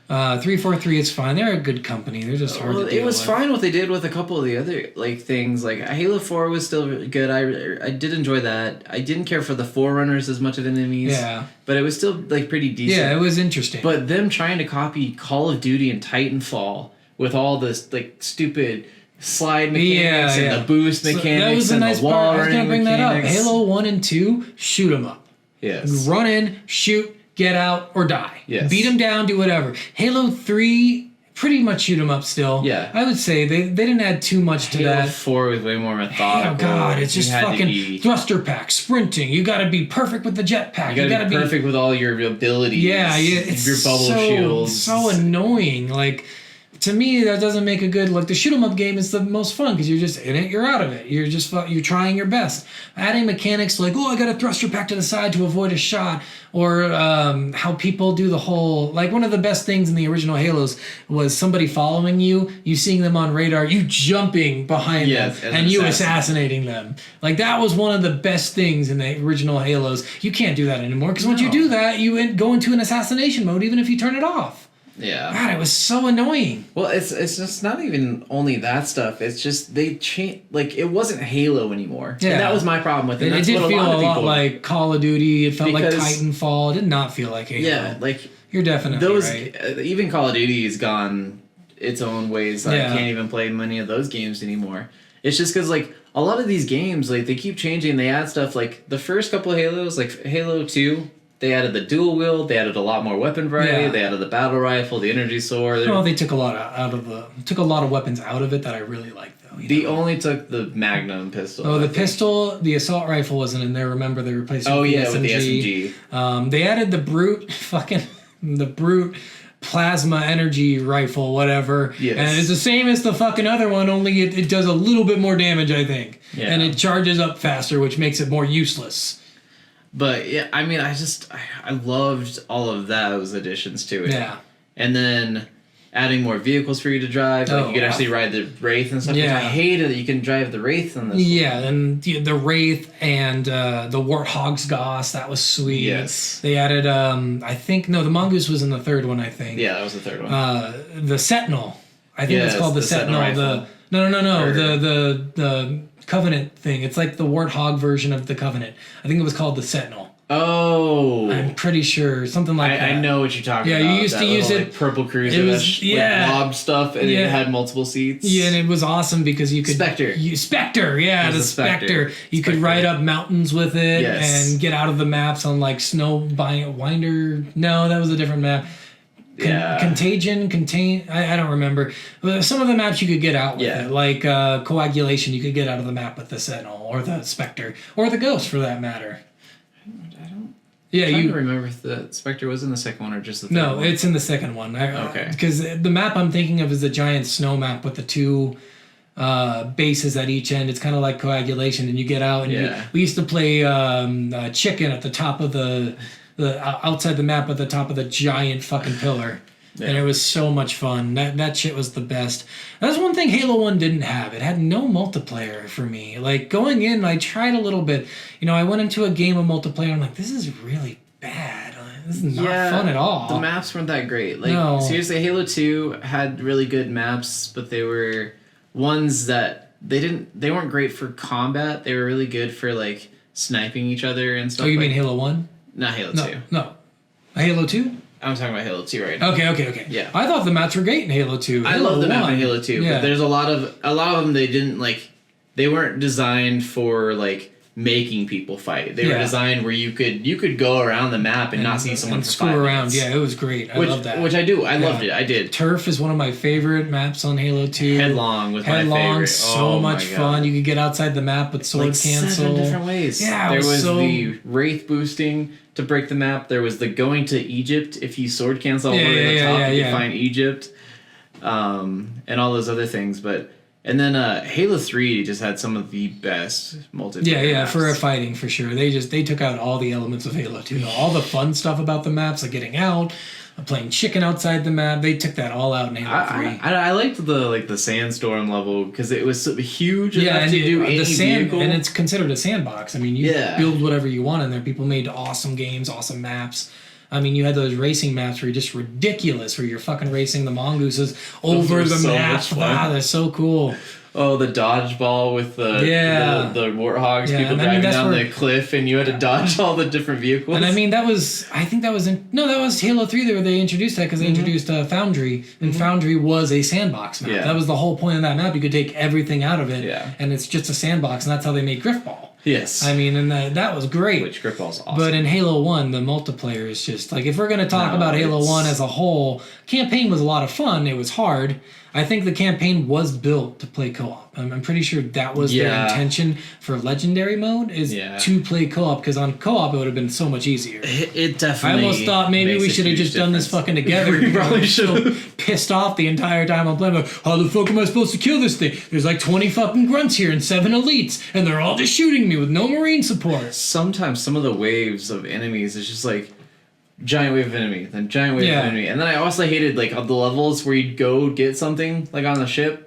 343, it's fine. They're a good company. They're just hard to deal It was with. fine what they did with a couple of the other like things. Like Halo 4 was still really good. I did enjoy that. I didn't care for the Forerunners as much of enemies. Yeah. But it was still like pretty decent. Yeah, it was interesting. But them trying to copy Call of Duty and Titanfall with all this like stupid slide mechanics and the boost So mechanics that was a and nice the wall part. I was running gonna bring that up. mechanics. Halo 1 and 2, shoot 'em up. Yes. Run in, shoot, get out, or die. Yes. Beat them down, do whatever. Halo 3, pretty much shoot 'em up still. Yeah. I would say they didn't add too much to Halo that. 4 was way more methodical. Oh god, it's You just had to fucking be- thruster pack, sprinting. You gotta be perfect with the jetpack. You gotta be perfect with all your abilities. Yeah, it's your bubble so, shields. so annoying. Like, to me, that doesn't make a good. Like, the shoot 'em up game is the most fun because you're just in it, you're out of it. You're just you're trying your best. Adding mechanics like, oh, I got a thruster pack to the side to avoid a shot, or how people do the whole. Like, one of the best things in the original Halos was somebody following you, you seeing them on radar, you jumping behind Yes, them, and and you assassin. assassinating them. Like, that was one of the best things in the original Halos. You can't do that anymore because once you No. do that, you go into an assassination mode, even if you turn it off. Yeah. God, it was so annoying. Well, it's just not even only that stuff. It's just they changed. Like, it wasn't Halo anymore. Yeah. And that was my problem with it. It That's did what feel lot a of lot people- like Call of Duty. It felt like Because- Titanfall. It did not feel like Halo. Yeah, like You're definitely those. right. Even Call of Duty has gone its own ways. I Yeah. can't even play many of those games anymore. It's just because like a lot of these games, like they keep changing. They add stuff. Like the first couple of Halos, like Halo 2. They added the dual wield. They added a lot more weapon variety. Yeah. They added the battle rifle, the energy sword. Well, they took a lot took a lot of weapons out of it that I really liked, though. you They know? only took the Magnum pistol. Oh, I the think. pistol, the assault rifle wasn't in there. Remember, they replaced it Oh with yeah, the with the SMG. SMG. They added the brute, the brute plasma energy rifle, whatever. Yes. And it's the same as the fucking other one, only it does a little bit more damage, I think. Yeah. And it charges up faster, which makes it more useless. But yeah, I mean, I loved all of those additions to it. Yeah. And then adding more vehicles for you to drive. Like Oh, you could actually ride the Wraith and stuff. Yeah. Yeah. I hated that you can drive the Wraith in this. Yeah, and the Wraith and the Warthog's Goss, that was sweet. Yes. They added, the Mongoose was in the third one, I think. Yeah, that was the third one. The Sentinel. I think Yes, it's called the the Sentinel Sentinel. rifle. No. Or- The Covenant thing. It's like the Warthog version of the Covenant. I think it was called the Sentinel. Oh. I'm pretty sure. Something like that. I know what you're talking Yeah, about. you used that to use little, it- like, purple cruiser it was- that yeah. lobbed stuff and Yeah. it had multiple seats. Yeah, and it was awesome because you could Spectre. Spectre, yeah, It the was a Spectre. Spectre. You could Spectre. ride up mountains with it Yes. and get out of the maps on like Winder. No, that was a different map. Yeah. I don't remember. But some of the maps you could get out with Yeah. it, like Coagulation. You could get out of the map with the Sentinel or the Spectre or the Ghost for that matter. I don't. Yeah, I'm trying to you. remember if the Spectre was in the second one or just the third No, one. it's in the second one. Okay. Because the map I'm thinking of is the giant snow map with the two bases at each end. It's kind of like Coagulation, and you get out and Yeah. we used to play chicken at the top of the outside the map at the top of the giant fucking pillar. Yeah. And it was so much fun. That shit was the best. That's one thing Halo 1 didn't have. It had no multiplayer for me. Like, going in, I tried a little bit. You know, I went into a game of multiplayer, I'm like, this is really bad. This is not fun at all. The maps weren't that great. Like No. seriously, Halo 2 had really good maps, but they were ones that they weren't great for combat. They were really good for like sniping each other and stuff. Oh, you like, mean Halo 1? not Halo No, 2. no. Halo 2? I'm talking about Halo 2 right now. Okay. Yeah. I thought the maps were great in Halo 2. I love the map in Halo 2, Yeah. but there's a lot of them they didn't like. They weren't designed for like making people fight. They were Yeah. designed where you could go around the map and not see someone and for screw 5 around. minutes. Yeah, it was great. I love that. Which I do. I Yeah. loved it. I did. Turf is one of my favorite maps on Halo 2. Headlong was my Headlong, favorite. so Oh my much God. fun. You could get outside the map with sword Like cancel. 7 different ways. Yeah, it there was was so- the wraith boosting to break the map. There was the going to Egypt. If you sword cancel all Yeah, the way to the yeah, top, yeah, you yeah. find Egypt, and all those other things. And then Halo 3 just had some of the best multiplayer. Yeah, maps. for fighting for sure. They took out all the elements of Halo 2. All the fun stuff about the maps, like getting out, playing chicken outside the map. They took that all out in Halo 3. I liked the sandstorm level because it was so huge enough and to do any the sand, vehicle. and it's considered a sandbox. I mean, you Yeah. build whatever you want in there. People made awesome games, awesome maps. I mean, you had those racing maps where you're just ridiculous, where you're fucking racing the mongooses over were the so map. much fun. Wow, they're so cool. Oh, the dodgeball with the warthogs, Yeah, people and I mean, driving that's down where- the cliff, and you had to dodge all the different vehicles. And I mean, that was Halo 3 where they introduced that because they introduced Foundry, and Foundry was a sandbox map. Yeah. That was the whole point of that map. You could take everything out of it, Yeah. and it's just a sandbox, and that's how they made Griffball. yes, I mean, and that was great. which Gripball's awesome. But in Halo 1, the multiplayer is just like, if we're going to talk No, about Halo it's- 1 as a whole, campaign was a lot of fun. It was hard. I think the campaign was built to play co-op. I'm pretty sure that was their Yeah. intention for legendary mode is Yeah. to play co-op, because on co-op it would have been so much easier. it I definitely. almost thought maybe makes we a should have huge just done this difference. fucking together. We probably I'm so should've. pissed off the entire time I'm playing. Like, how the fuck am I supposed to kill this thing? There's like 20 fucking grunts here and 7 elites, and they're all just shooting me with no marine support. Sometimes some of the waves of enemies is just like giant wave of enemy, then giant wave Yeah. of enemy, and then I also hated like the levels where you'd go get something like on the ship.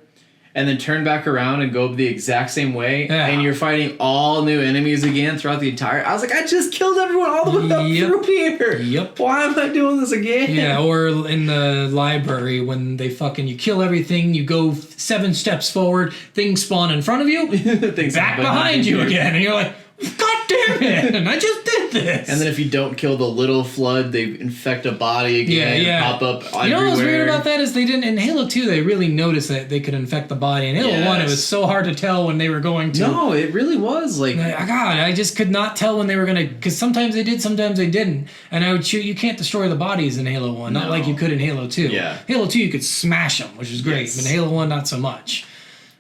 And then turn back around and go the exact same way, Yeah. and you're fighting all new enemies again throughout the entire. I was like, I just killed everyone all the way up Yep. through here. Yep. Why am I doing this again? Yeah, or in the library when they fucking, you kill everything, you go 7 steps forward, things spawn in front of you, Things back behind you again, and you're like, God damn it, and I just did this. And then if you don't kill the little flood, they infect a body again. Yeah. And pop up everywhere. You know what's weird about that is they didn't, in Halo 2 they really noticed that they could infect the body. In Halo 1 it Yes. was so hard to tell when they were going to. No, it really was like. God, I just could not tell when they were gonna, because sometimes they did, sometimes they didn't. And I would shoot, you can't destroy the bodies in Halo 1, not No. like you could in Halo 2. Yeah. Halo 2 you could smash them, which is great, Yes. but in Halo 1 not so much.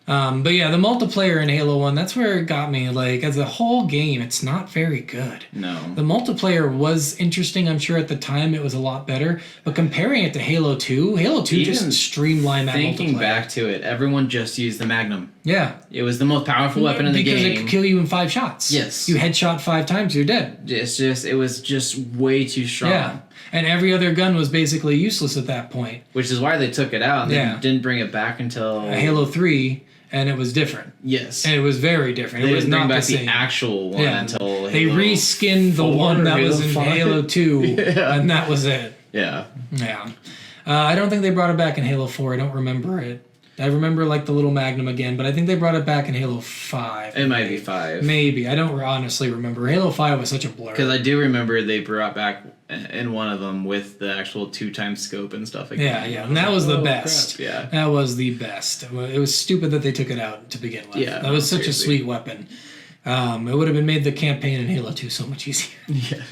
But yeah, the multiplayer in Halo 1, that's where it got me. Like, as a whole game, it's not very good. No. The multiplayer was interesting, I'm sure at the time it was a lot better, but comparing it to Halo 2 Even just streamlined that Thinking multiplayer. back to it, everyone just used the Magnum. Yeah. It was the most powerful weapon in the Because game. it could kill you in 5 shots. Yes. You headshot 5 times, you're dead. It was just way too strong. Yeah. And every other gun was basically useless at that point. Which is why they took it out and Yeah. they didn't bring it back until Halo 3, and it was different. Yes. And it was very different. They it was didn't bring not back the the same. actual one Yeah. until They Halo reskinned the 4 one or that was Halo in 5. Halo 2, Yeah. and that was it. Yeah. Yeah. I don't think they brought it back in Halo 4. I don't remember it. I remember like the little Magnum again, but I think they brought it back in Halo 5. It might be 5. Maybe. I don't honestly remember. Halo 5 was such a blur. Because I do remember they brought back in one of them with the actual 2x scope and stuff again. Yeah. And that was the Oh, best. crap, yeah. That was the best. It was stupid that they took it out to begin with. Yeah, That was such seriously. a sweet weapon. It would have been made the campaign in Halo 2 so much easier. Yeah.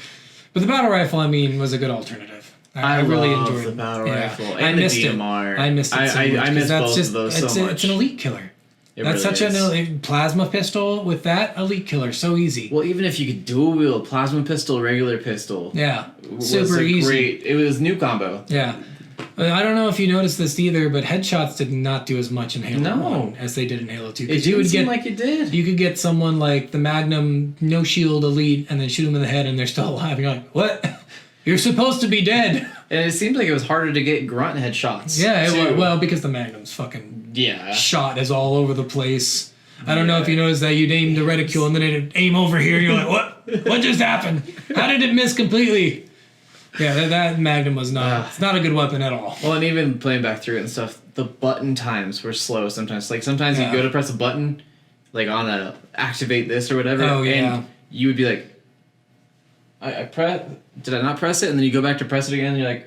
But the battle rifle, I mean, was a good alternative. I really love enjoyed the battle yeah. rifle I and the missed DMR. it. I missed it so much. I 'cause miss that's both of those so much. It's an elite killer. It That's really such is. an plasma pistol with that elite killer. So easy. Well, even if you could dual wield plasma pistol, regular pistol, Yeah. was Super a easy. great. It was new combo. Yeah. I don't know if you noticed this either, but headshots did not do as much in Halo No. 1 as they did in Halo 2. It 'Cause didn't seem like it did. You could get someone like the Magnum no shield elite and then shoot them in the head and they're still alive. And you're like, what? You're supposed to be dead. And it seemed like it was harder to get grunt headshots. Yeah, it too. was, well, because the Magnum's fucking Yeah. shot is all over the place. I don't know if you noticed that you'd aim the reticule and then it'd aim over here and you're like, what? What just happened? How did it miss completely? Yeah, that Magnum was not. It's not a good weapon at all. Well, and even playing back through it and stuff, the button times were slow sometimes. Like sometimes Yeah. you go to press a button, like on a activate this or whatever, Oh, yeah. and you would be like, I press. Did I not press it? And then you go back to press it again, and you're like,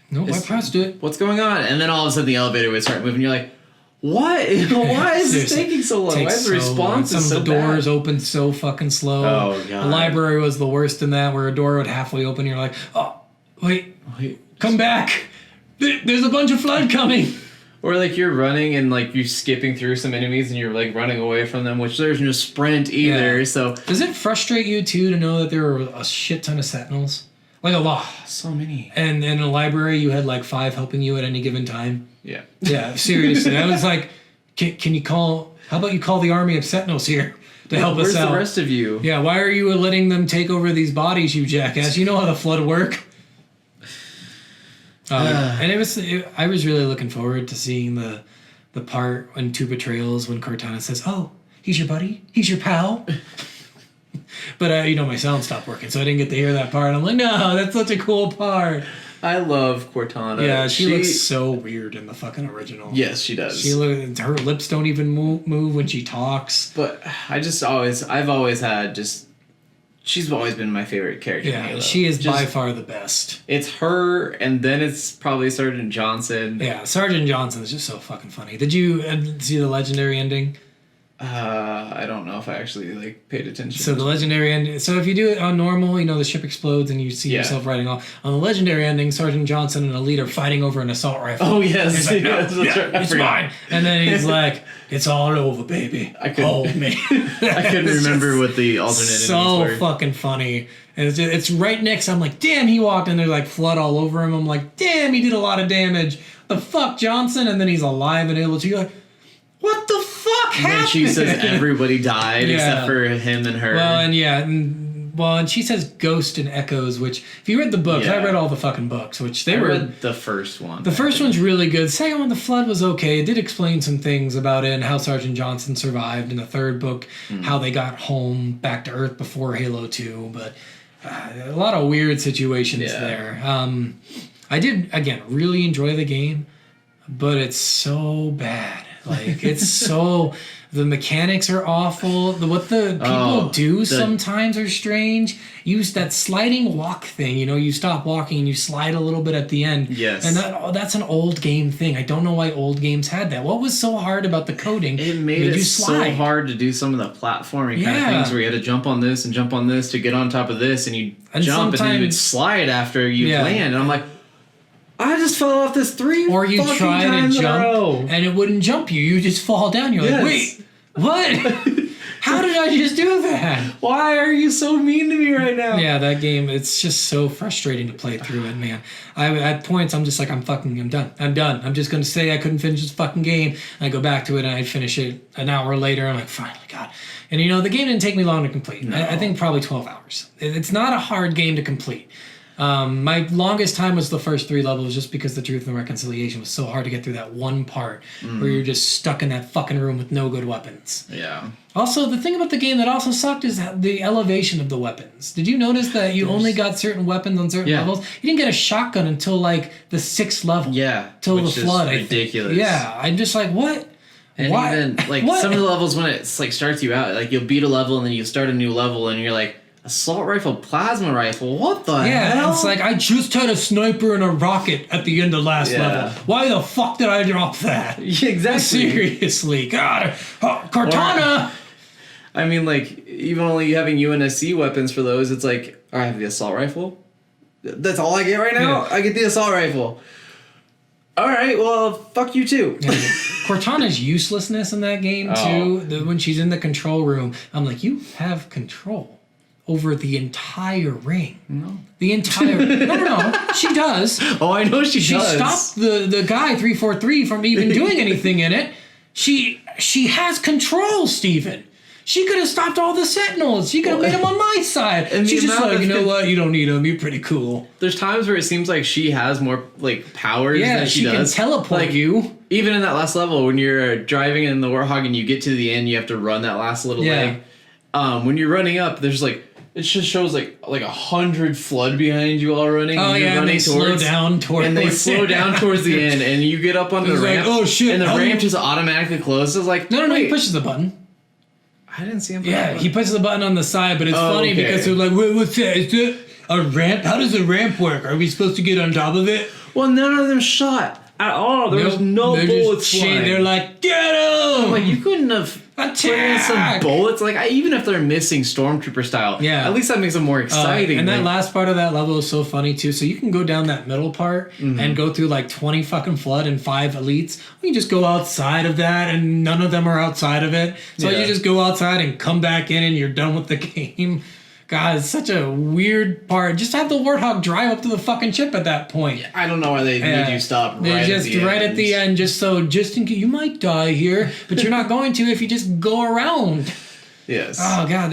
Nope, I It's- pressed it. what's going on? And then all of a sudden the elevator would start moving. You're like, what? Why is this Seriously. taking so long? Why Takes is the so response long. is so Some of the doors bad? open so fucking slow. Oh, God. The library was the worst in that, where a door would halfway open. You're like, oh, wait, come back. There's a bunch of flood coming. Or like you're running and like you're skipping through some enemies and you're like running away from them, which there's no sprint either. Yeah. So Does it frustrate you too to know that there were a shit ton of sentinels? Like a lot. so many. And in a library, you had like 5 helping you at any given time. Yeah. Yeah, seriously. I was like, can you call? How about you call the army of sentinels here to help Where's us out? the rest of you? Yeah, why are you letting them take over these bodies, you jackass? You know how the flood work. And I was really looking forward to seeing the part in Two Betrayals when Cortana says, "Oh, he's your buddy, he's your pal." But my sound stopped working, so I didn't get to hear that part. I'm like, no, that's such a cool part. I love Cortana. Yeah, she looks so weird in the fucking original. Yes, she does. Her lips don't even move when she talks. But I've always had just. She's always been my favorite character. in Yeah, Halo. she is by Just- far the best. It's her, and then it's probably Sergeant Johnson. Yeah, Sergeant Johnson is just so fucking funny. Did you see the legendary ending? I don't know if I actually like paid attention. So the legendary ending. So if you do it on normal, the ship explodes and you see Yeah. yourself riding off. On the legendary ending, Sergeant Johnson and Elite are fighting over an assault rifle. Oh yes, He's like, no, yes, that's right. I it's forgot. mine. And then he's like, "It's all over, baby. I couldn't- Hold me." I couldn't It's remember just what the alternate so endings were. fucking funny. And it's right next. I'm like, damn, he walked and there's like flood all over him. I'm like, damn, he did a lot of damage. The fuck, Johnson? And then he's alive and able to. You're like, what the fuck And happened? then she says everybody died Yeah. except for him and her. Well, and she says Ghost and Echoes, which if you read the books, I Yeah. read all the fucking books, which they I were. read the first one. The first one's really good. Second one, The Flood, was okay. It did explain some things about it and how Sergeant Johnson survived. In the third book, how they got home back to Earth before Halo 2. But a lot of weird situations Yeah. there. I did, again, really enjoy the game, but it's so bad. Like, it's so... The mechanics are awful. What the people do sometimes are strange. Use that sliding walk thing. You stop walking and you slide a little bit at the end. Yes. And that's an old game thing. I don't know why old games had that. What was so hard about the coding? It made it so hard to do some of the platforming kind of Yeah. things where you had to jump on this and jump on this to get on top of this, and you And jump and then you would sometimes- slide after you Yeah. land. And I'm like, I just fell off this 3 Or you fucking try to times in a jump row. and it wouldn't jump you. You just fall down. You're Yes. like, wait, what? How did I just do that? Why are you so mean to me right now? Yeah, that game, it's just so frustrating to play through it, man. At points, I'm just like, I'm done. I'm done. I'm just going to say I couldn't finish this fucking game. And I go back to it and I finish it an hour later. I'm like, finally, God. And the game didn't take me long to complete. No. I think probably 12 hours. It's not a hard game to complete. My longest time was the first 3 levels just because the Truth and Reconciliation was so hard to get through that one part where you're just stuck in that fucking room with no good weapons. Yeah. Also, the thing about the game that also sucked is the elevation of the weapons. Did you notice that you only got certain weapons on certain Yeah. levels? You didn't get a shotgun until like the 6th level. Yeah. Till which the is flood, I think. ridiculous. Yeah, I'm just like, what? And Why? even like What? some of the levels when it's like starts you out, like you'll beat a level and then you start a new level and you're like, assault rifle, plasma rifle, what the Yeah, hell? it's like I just had a sniper and a rocket at the end of last Yeah. level. Why the fuck did I drop that? Yeah, exactly. Seriously, God, Cortana. I mean, like, even only having UNSC weapons for those, it's like, I have the assault rifle. That's all I get right now? Yeah. I get the assault rifle. Alright, well, fuck you too. Cortana's uselessness in that game too. When she's in the control room, I'm like, you have control over the entire ring. No. The entire no, she does. Oh, I know she does. Stopped the guy 343 from even doing anything in it. She has control, Steven. She could have stopped all the Sentinels. She could have made them on my side. And the She's just amount like, of you know what? You don't need them. You're pretty cool. There's times where it seems like she has more, like, powers Yeah, than she can does. teleport like, you. Even in that last level, when you're driving in the Warthog and you get to the end, you have to run that last little Yeah. leg. When you're running up, there's like, it just shows like 100 flood behind you all running. Oh and you're yeah, and running they slow down towards. and they slow down towards the end, and you get up on the It's like, ramp. oh, shit, And the how do ramp you- just automatically closes. Like No, he wait, pushes the button. I didn't see him. push Yeah, the he button. pushes the button on the side, but it's Oh, funny okay. because they're like, what's that? Is it a ramp? How does a ramp work? Are we supposed to get on top of it? Well, none of them shot at all. There was no They're bullets just flying. They're like, get him! Like you couldn't have put in some Attack! bullets. Like even if they're missing stormtrooper style, Yeah. at least that makes them more exciting. and that like- last part of that level is so funny too. So you can go down that middle part and go through like 20 fucking flood and 5 elites. You just go outside of that and none of them are outside of it. So Yeah. you just go outside and come back in and you're done with the game. God, it's such a weird part. Just have the Warthog drive up to the fucking ship at that point. I don't know why they made you stop They're right just at the right end. at the end, just in case you might die here, but you're not going to if you just go around. Yes. Oh god,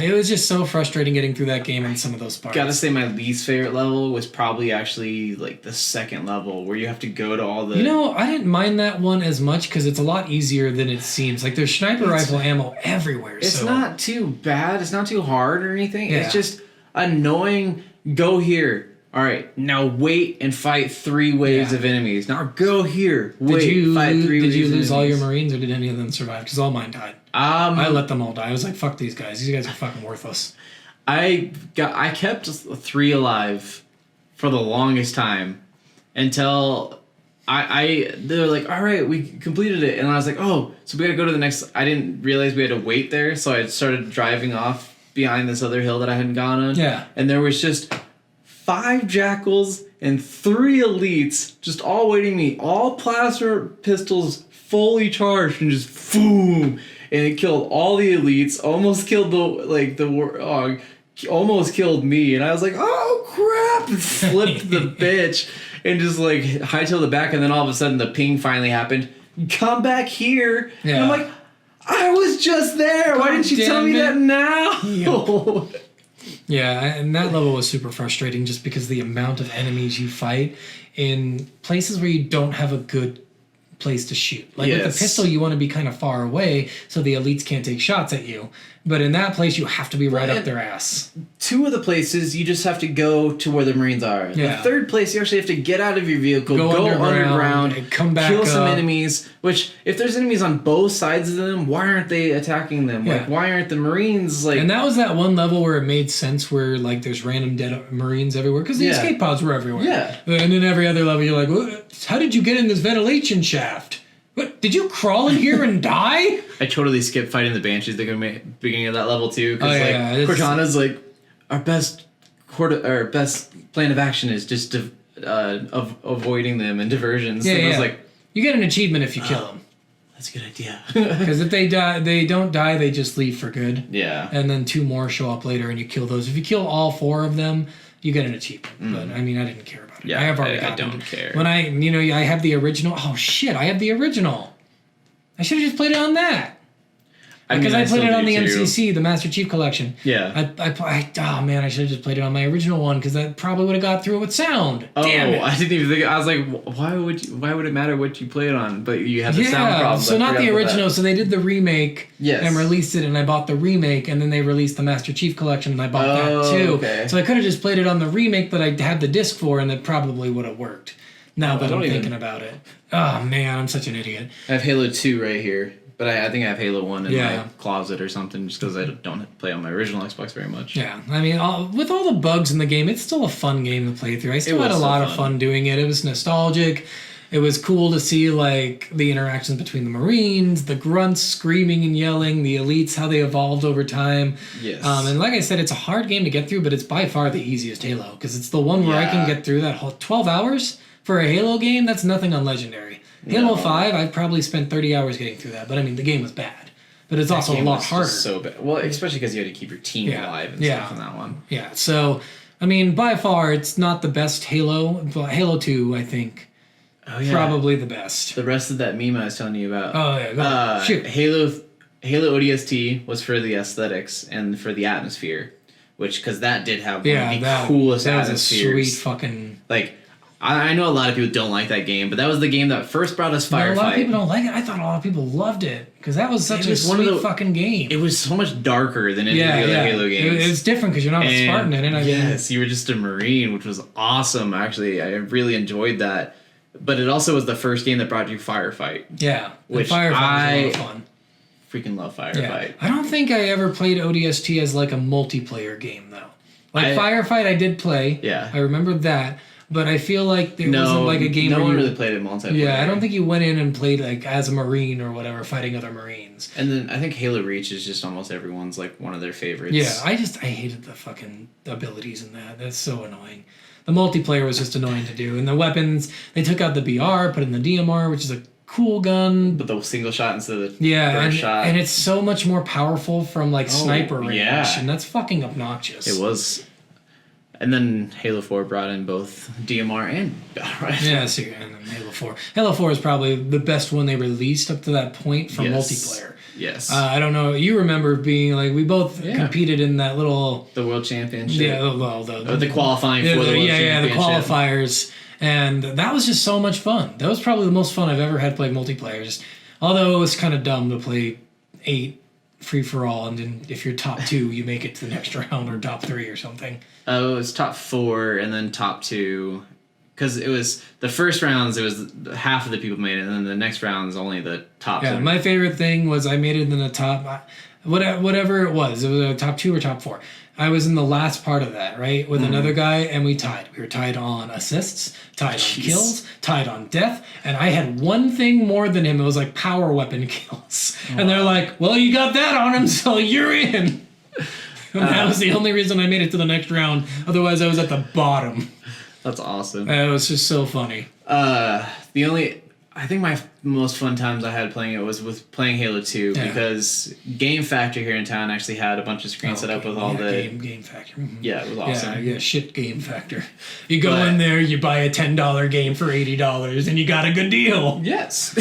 it was just so frustrating getting through that game in some of those parts. Gotta say, my least favorite level was probably actually like the second level where you have to go to all the. You know, I didn't mind that one as much because it's a lot easier than it seems. Like there's sniper rifle ammo everywhere. It's so. not too bad. It's not too hard or anything. Yeah. It's just annoying. Go here. All right, now wait and fight 3 waves Yeah. of enemies. Now go here. Wait, Did you fight 3 did waves you of lose all your enemies. Marines or did any of them survive? Because all mine died. I let them all die. I was like, fuck these guys. These guys are fucking worthless. I kept 3 alive for the longest time until they were like, all right, we completed it, and I was like, oh, so we gotta go to the next. I didn't realize we had to wait there, so I started driving off behind this other hill that I hadn't gone on. Yeah. And there was just 5 jackals and 3 elites just all waiting me, all plasma pistols fully charged, and just boom. And it killed all the elites, almost killed the warthog, almost killed me, and I was like, oh crap, and flipped the bitch and just like hightailed it back, and then all of a sudden the ping finally happened. Come back here. Yeah. And I'm like, I was just there. Why God didn't you tell damn me it. that now? Yeah, and that level was super frustrating just because the amount of enemies you fight in places where you don't have a good place to shoot. Like with Yes. the pistol, you want to be kind of far away so the elites can't take shots at you. But in that place, you have to be right Well, up their ass. 2 of the places you just have to go to where the Marines are. Yeah. The 3rd place you actually have to get out of your vehicle, Go go underground, underground, and come back kill some up. enemies. Which, if there's enemies on both sides of them, why aren't they attacking them? Yeah. Like, why aren't the Marines like? And that was that one level where it made sense where like there's random dead Marines everywhere because the Yeah. escape pods were everywhere. Yeah. And then every other level you're like, what? How did you get in this ventilation shaft? What? Did you crawl in here and die? I totally skipped fighting the Banshees at the beginning of that level too, because Oh, yeah, it's- Cortana's like our best plan of action is just of avoiding them and diversions. Yeah, and I was yeah. like, You get an achievement if you kill them. that's a good idea. Because if they die, they don't die. They just leave for good. Yeah. And then 2 more show up later, and you kill those. If you kill all 4 of them, you get an achievement. But I mean, I didn't care about it. Yeah, I have already I gotten don't it. care. When I have the original. Oh shit! I have the original. I should have just played it on that. Because I played still it on do, the too. MCC, the Master Chief Collection. Yeah. Oh man, I should have just played it on my original one because that probably would have got through it with sound. Oh, Damn it. I didn't even think. I was like, why would it matter what you play it on? But you had the sound problem. So I not forgot the about original. that. So they did the remake Yes. and released it, and I bought the remake, and then they released the Master Chief Collection, and I bought that too. Okay. So I could have just played it on the remake that I had the disc for, and that probably would have worked. Now that don't I'm even- thinking about it. Oh man, I'm such an idiot. I have Halo 2 right here, but I think I have Halo 1 in Yeah. my closet or something, just because I don't play on my original Xbox very much. Yeah, I mean, with all the bugs in the game, it's still a fun game to play through. I still It had a was so lot of fun. fun doing it. It was nostalgic. It was cool to see like the interactions between the Marines, the grunts screaming and yelling, the elites, how they evolved over time. Yes. And like I said, it's a hard game to get through, but it's by far the easiest Halo because it's the one where I can Yeah. get through that whole 12 hours for a Halo game. That's nothing on Legendary. Halo 5, I've probably spent 30 hours getting through that, but I mean, the game was bad. But it's also a Game lot was harder. just so bad. Well, especially because you had to keep your team Yeah. alive and Yeah. stuff in that one. Yeah, so I mean, by far, it's not the best Halo, but Halo 2, I think, Oh yeah. probably the best. The rest of that meme I was telling you about. Oh yeah, go shoot. Halo ODST was for the aesthetics and for the atmosphere, which because that did have one Yeah, of the that coolest that was a atmospheres. sweet fucking. Like I know a lot of people don't like that game, but that was the game that first brought us No, a lot of people Firefight. don't like it. I thought a lot of people loved it because that was such It a was one of sweet the- fucking game. It was so much darker than any of the other Halo games. It's different because you're not a And Spartan in it. I mean, yes, you were just a Marine, which was awesome. Actually, I really enjoyed that. But it also was the first game that brought you Firefight. yeah. Which Firefight was a lot of I- fun. Freaking love Yeah. Firefight. I don't think I ever played ODST as like a multiplayer game though. Like Firefight, I did play. Yeah. I remember that, but I feel like it No, wasn't like a game. no where one you- really played it multiplayer. Yeah, I don't think you went in and played like as a Marine or whatever, fighting other Marines. And then I think Halo Reach is just almost everyone's like one of their favorites. Yeah, I hated the fucking abilities in that. That's so annoying. The multiplayer was just annoying to do, and the weapons they took out the BR, put in the DMR, which is a cool gun. But the single shot instead of the Yeah, burst and, shot. and it's so much more powerful from like sniper range, yeah. and that's fucking obnoxious. It was. And then Halo 4 brought in both DMR and Battle Rifle. Yeah, so, and then Halo 4. Halo 4 is probably the best one they released up to that point for Yes. multiplayer. Yes. I don't know. You remember being like we both Yeah. competed in that little the World Championship. yeah, well The qualifying for the World the Championship. qualifiers, and that was just so much fun. That was probably the most fun I've ever had playing multiplayer. Just, although it was kind of dumb to play 8 free for all, and then if you're top 2, you make it to the next round, or top 3 or something. It was top 4 and then top 2. Because it was the first rounds, it was half of the people made it, and then the next rounds only the top. Yeah, my favorite thing was I made it in the top, whatever it was a top 2 or top 4. I was in the last part of that, right, with another guy, and we tied. We were tied on assists, tied on kills, tied on death, and I had one thing more than him. It was like power weapon kills. And they're like, well, you got that on him, so you're in. And that was the only reason I made it to the next round. Otherwise, I was at the bottom. That's awesome. It was just so funny. I think my most fun times I had playing it was with playing Halo 2 Yeah. because Game Factor here in town actually had a bunch of screens set up with all the. game factor. Mhm. Yeah, it was awesome. Yeah, shit game factor. You go But- in there, you buy a $10 game for $80, and you got a good deal. Yes.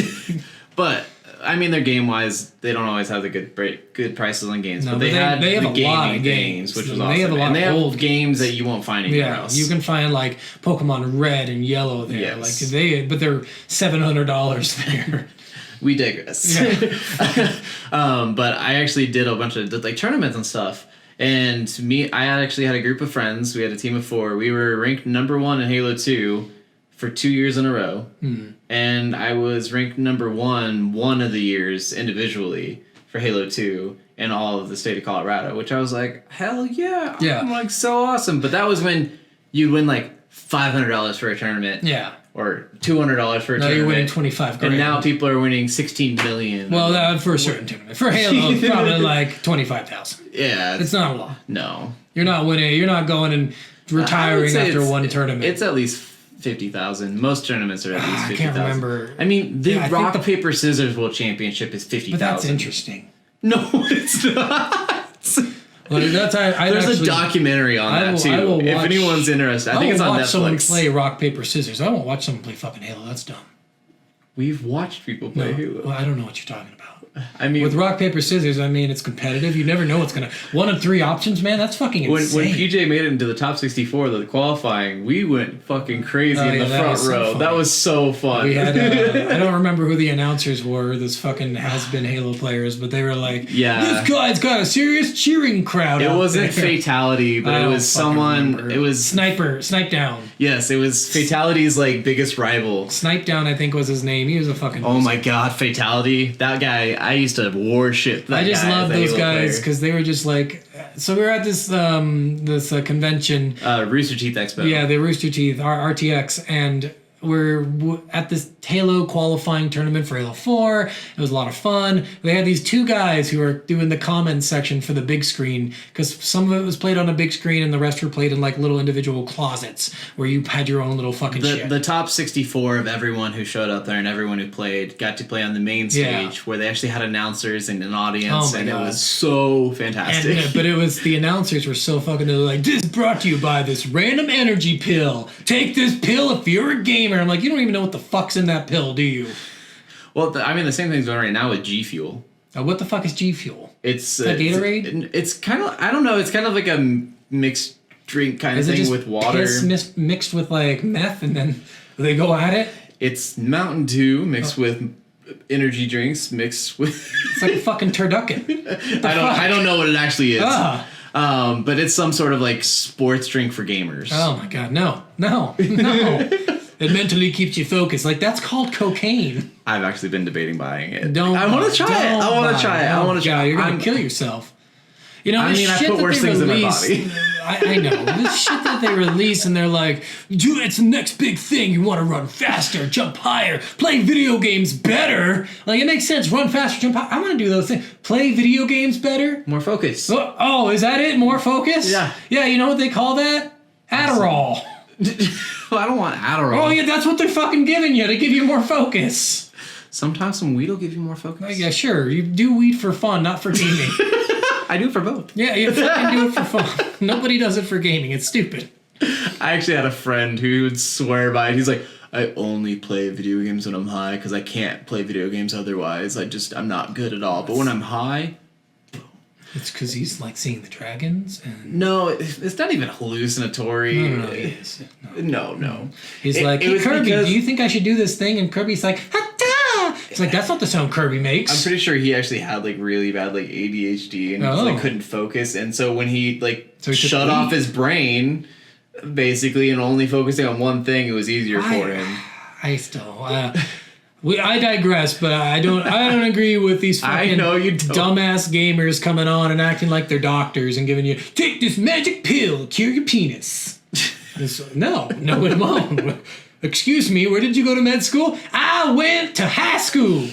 But I mean, they're game wise. They don't always have the good prices on games, No, but they but had they have the a lot gaming of games. which was They awesome. have a lot and they of have old games that you won't find anywhere Yeah, else. you can find like Pokemon Red and Yellow there. Yes. But they're $700 there. We digress. But I actually did a bunch of like tournaments and stuff. And I actually had a group of friends. We had a team of 4. We were ranked number 1 in Halo 2 for 2 years in a row. And I was ranked number 1 of the years individually for Halo 2 in all of the state of Colorado, which I was like, hell yeah. Yeah. I'm like so awesome. But that was when you'd win like $500 for a tournament. Yeah. Or $200 for a Now tournament. you're winning 25 grand. And now people are winning 16 million. Well, for a certain tournament. For Halo, it's probably like 25,000. Yeah, It's not a lot. no. You're not winning. You're not going and I would retiring say after it's- one tournament. It's at least 50,000. Most tournaments are at least I 50,000. can't remember. I mean, the Yeah, I think rock the- paper scissors world championship is 50,000. But that's interesting. No, it's not. Well, that's There's a documentary on that too. I will if watch- anyone's interested, I think it's on watch someone Netflix. play rock paper scissors. I won't watch someone play fucking Halo. That's dumb. We've watched people play Halo. Well, I don't know what you're talking about. I mean, With rock paper scissors, I mean it's competitive. You never know what's gonna. 1 of 3 options, man. That's fucking when insane. PJ made it into the top 64, the qualifying, we went fucking crazy Oh, in yeah, the that front was so row. funny. That was so fun. We had I don't remember who the announcers were. This fucking has-been Halo players, but they were like, Yeah. this guy's got a serious cheering crowd." It out wasn't there. fatality, but I it don't was fucking someone. remember. It was Snipe down. yes, it was fatality's like biggest rival. Snipe down, I think was his name. He was a fucking. Oh my god, fatality! That guy, I used to worship that I just guy love as a those Halo guys player. because they were just like. So we were at this convention. Rooster Teeth Expo. Yeah, the Rooster Teeth, RTX, and we're at this Halo qualifying tournament for Halo 4. It was a lot of fun. They had these 2 guys who were doing the comments section for the big screen because some of it was played on a big screen and the rest were played in like little individual closets where you had your own little fucking shit. The top 64 of everyone who showed up there and everyone who played got to play on the main stage Yeah. where they actually had announcers and an audience, Oh my and God. it was so fantastic. And, but it was the announcers were so fucking. They were like, "This is brought to you by this random energy pill. Take this pill if you're a gamer." I'm like, you don't even know what the fuck's in that pill, do you? Well, I mean, the same thing's going right now with G Fuel. What the fuck is G Fuel? It's that Gatorade? It's kind of, I don't know. It's kind of like a mixed drink kind of Is it thing just with water. piss mixed with like meth, and then they go at it? It's Mountain Dew mixed with energy drinks mixed with. It's like a fucking turducken. I don't know what it actually is. Ah. But it's some sort of like sports drink for gamers. Oh my god, no. It mentally keeps you focused. Like, that's called cocaine. I've actually been debating buying it. I want to try it. I want to try it. You're gonna kill yourself. You know, I put worse things in my body. I know. This shit that they release and they're like, dude, it's the next big thing. You want to run faster, jump higher, play video games better. Like, it makes sense. Run faster, jump higher. I want to do those things. Play video games better. More focus. Oh, is that it? More focus? Yeah. Yeah, you know what they call that? Adderall. Well, I don't want Adderall. Oh, yeah, that's what they're fucking giving you to give you more focus. Sometimes some weed will give you more focus. Yeah, sure. You do weed for fun, not for gaming. I do it for both. Yeah, you fucking do it for fun. Nobody does it for gaming. It's stupid. I actually had a friend who would swear by it. He's like, I only play video games when I'm high because I can't play video games otherwise. I'm not good at all. But when I'm high... It's because he's like seeing the dragons and... No, it's not even hallucinatory. No, it is. No. He's like, hey, was Kirby, because- do you think I should do this thing? And Kirby's like, ha-ta! It's like, that's not the sound Kirby makes. I'm pretty sure he actually had like really bad like ADHD and he just, like couldn't focus. And so when he like shut off his brain, basically, and only focusing on one thing, it was easier for him. I still... I digress, but I don't agree with these fucking dumbass gamers coming on and acting like they're doctors and giving you, take this magic pill to cure your penis. No, it won't. Excuse me, where did you go to med school? I went to high school.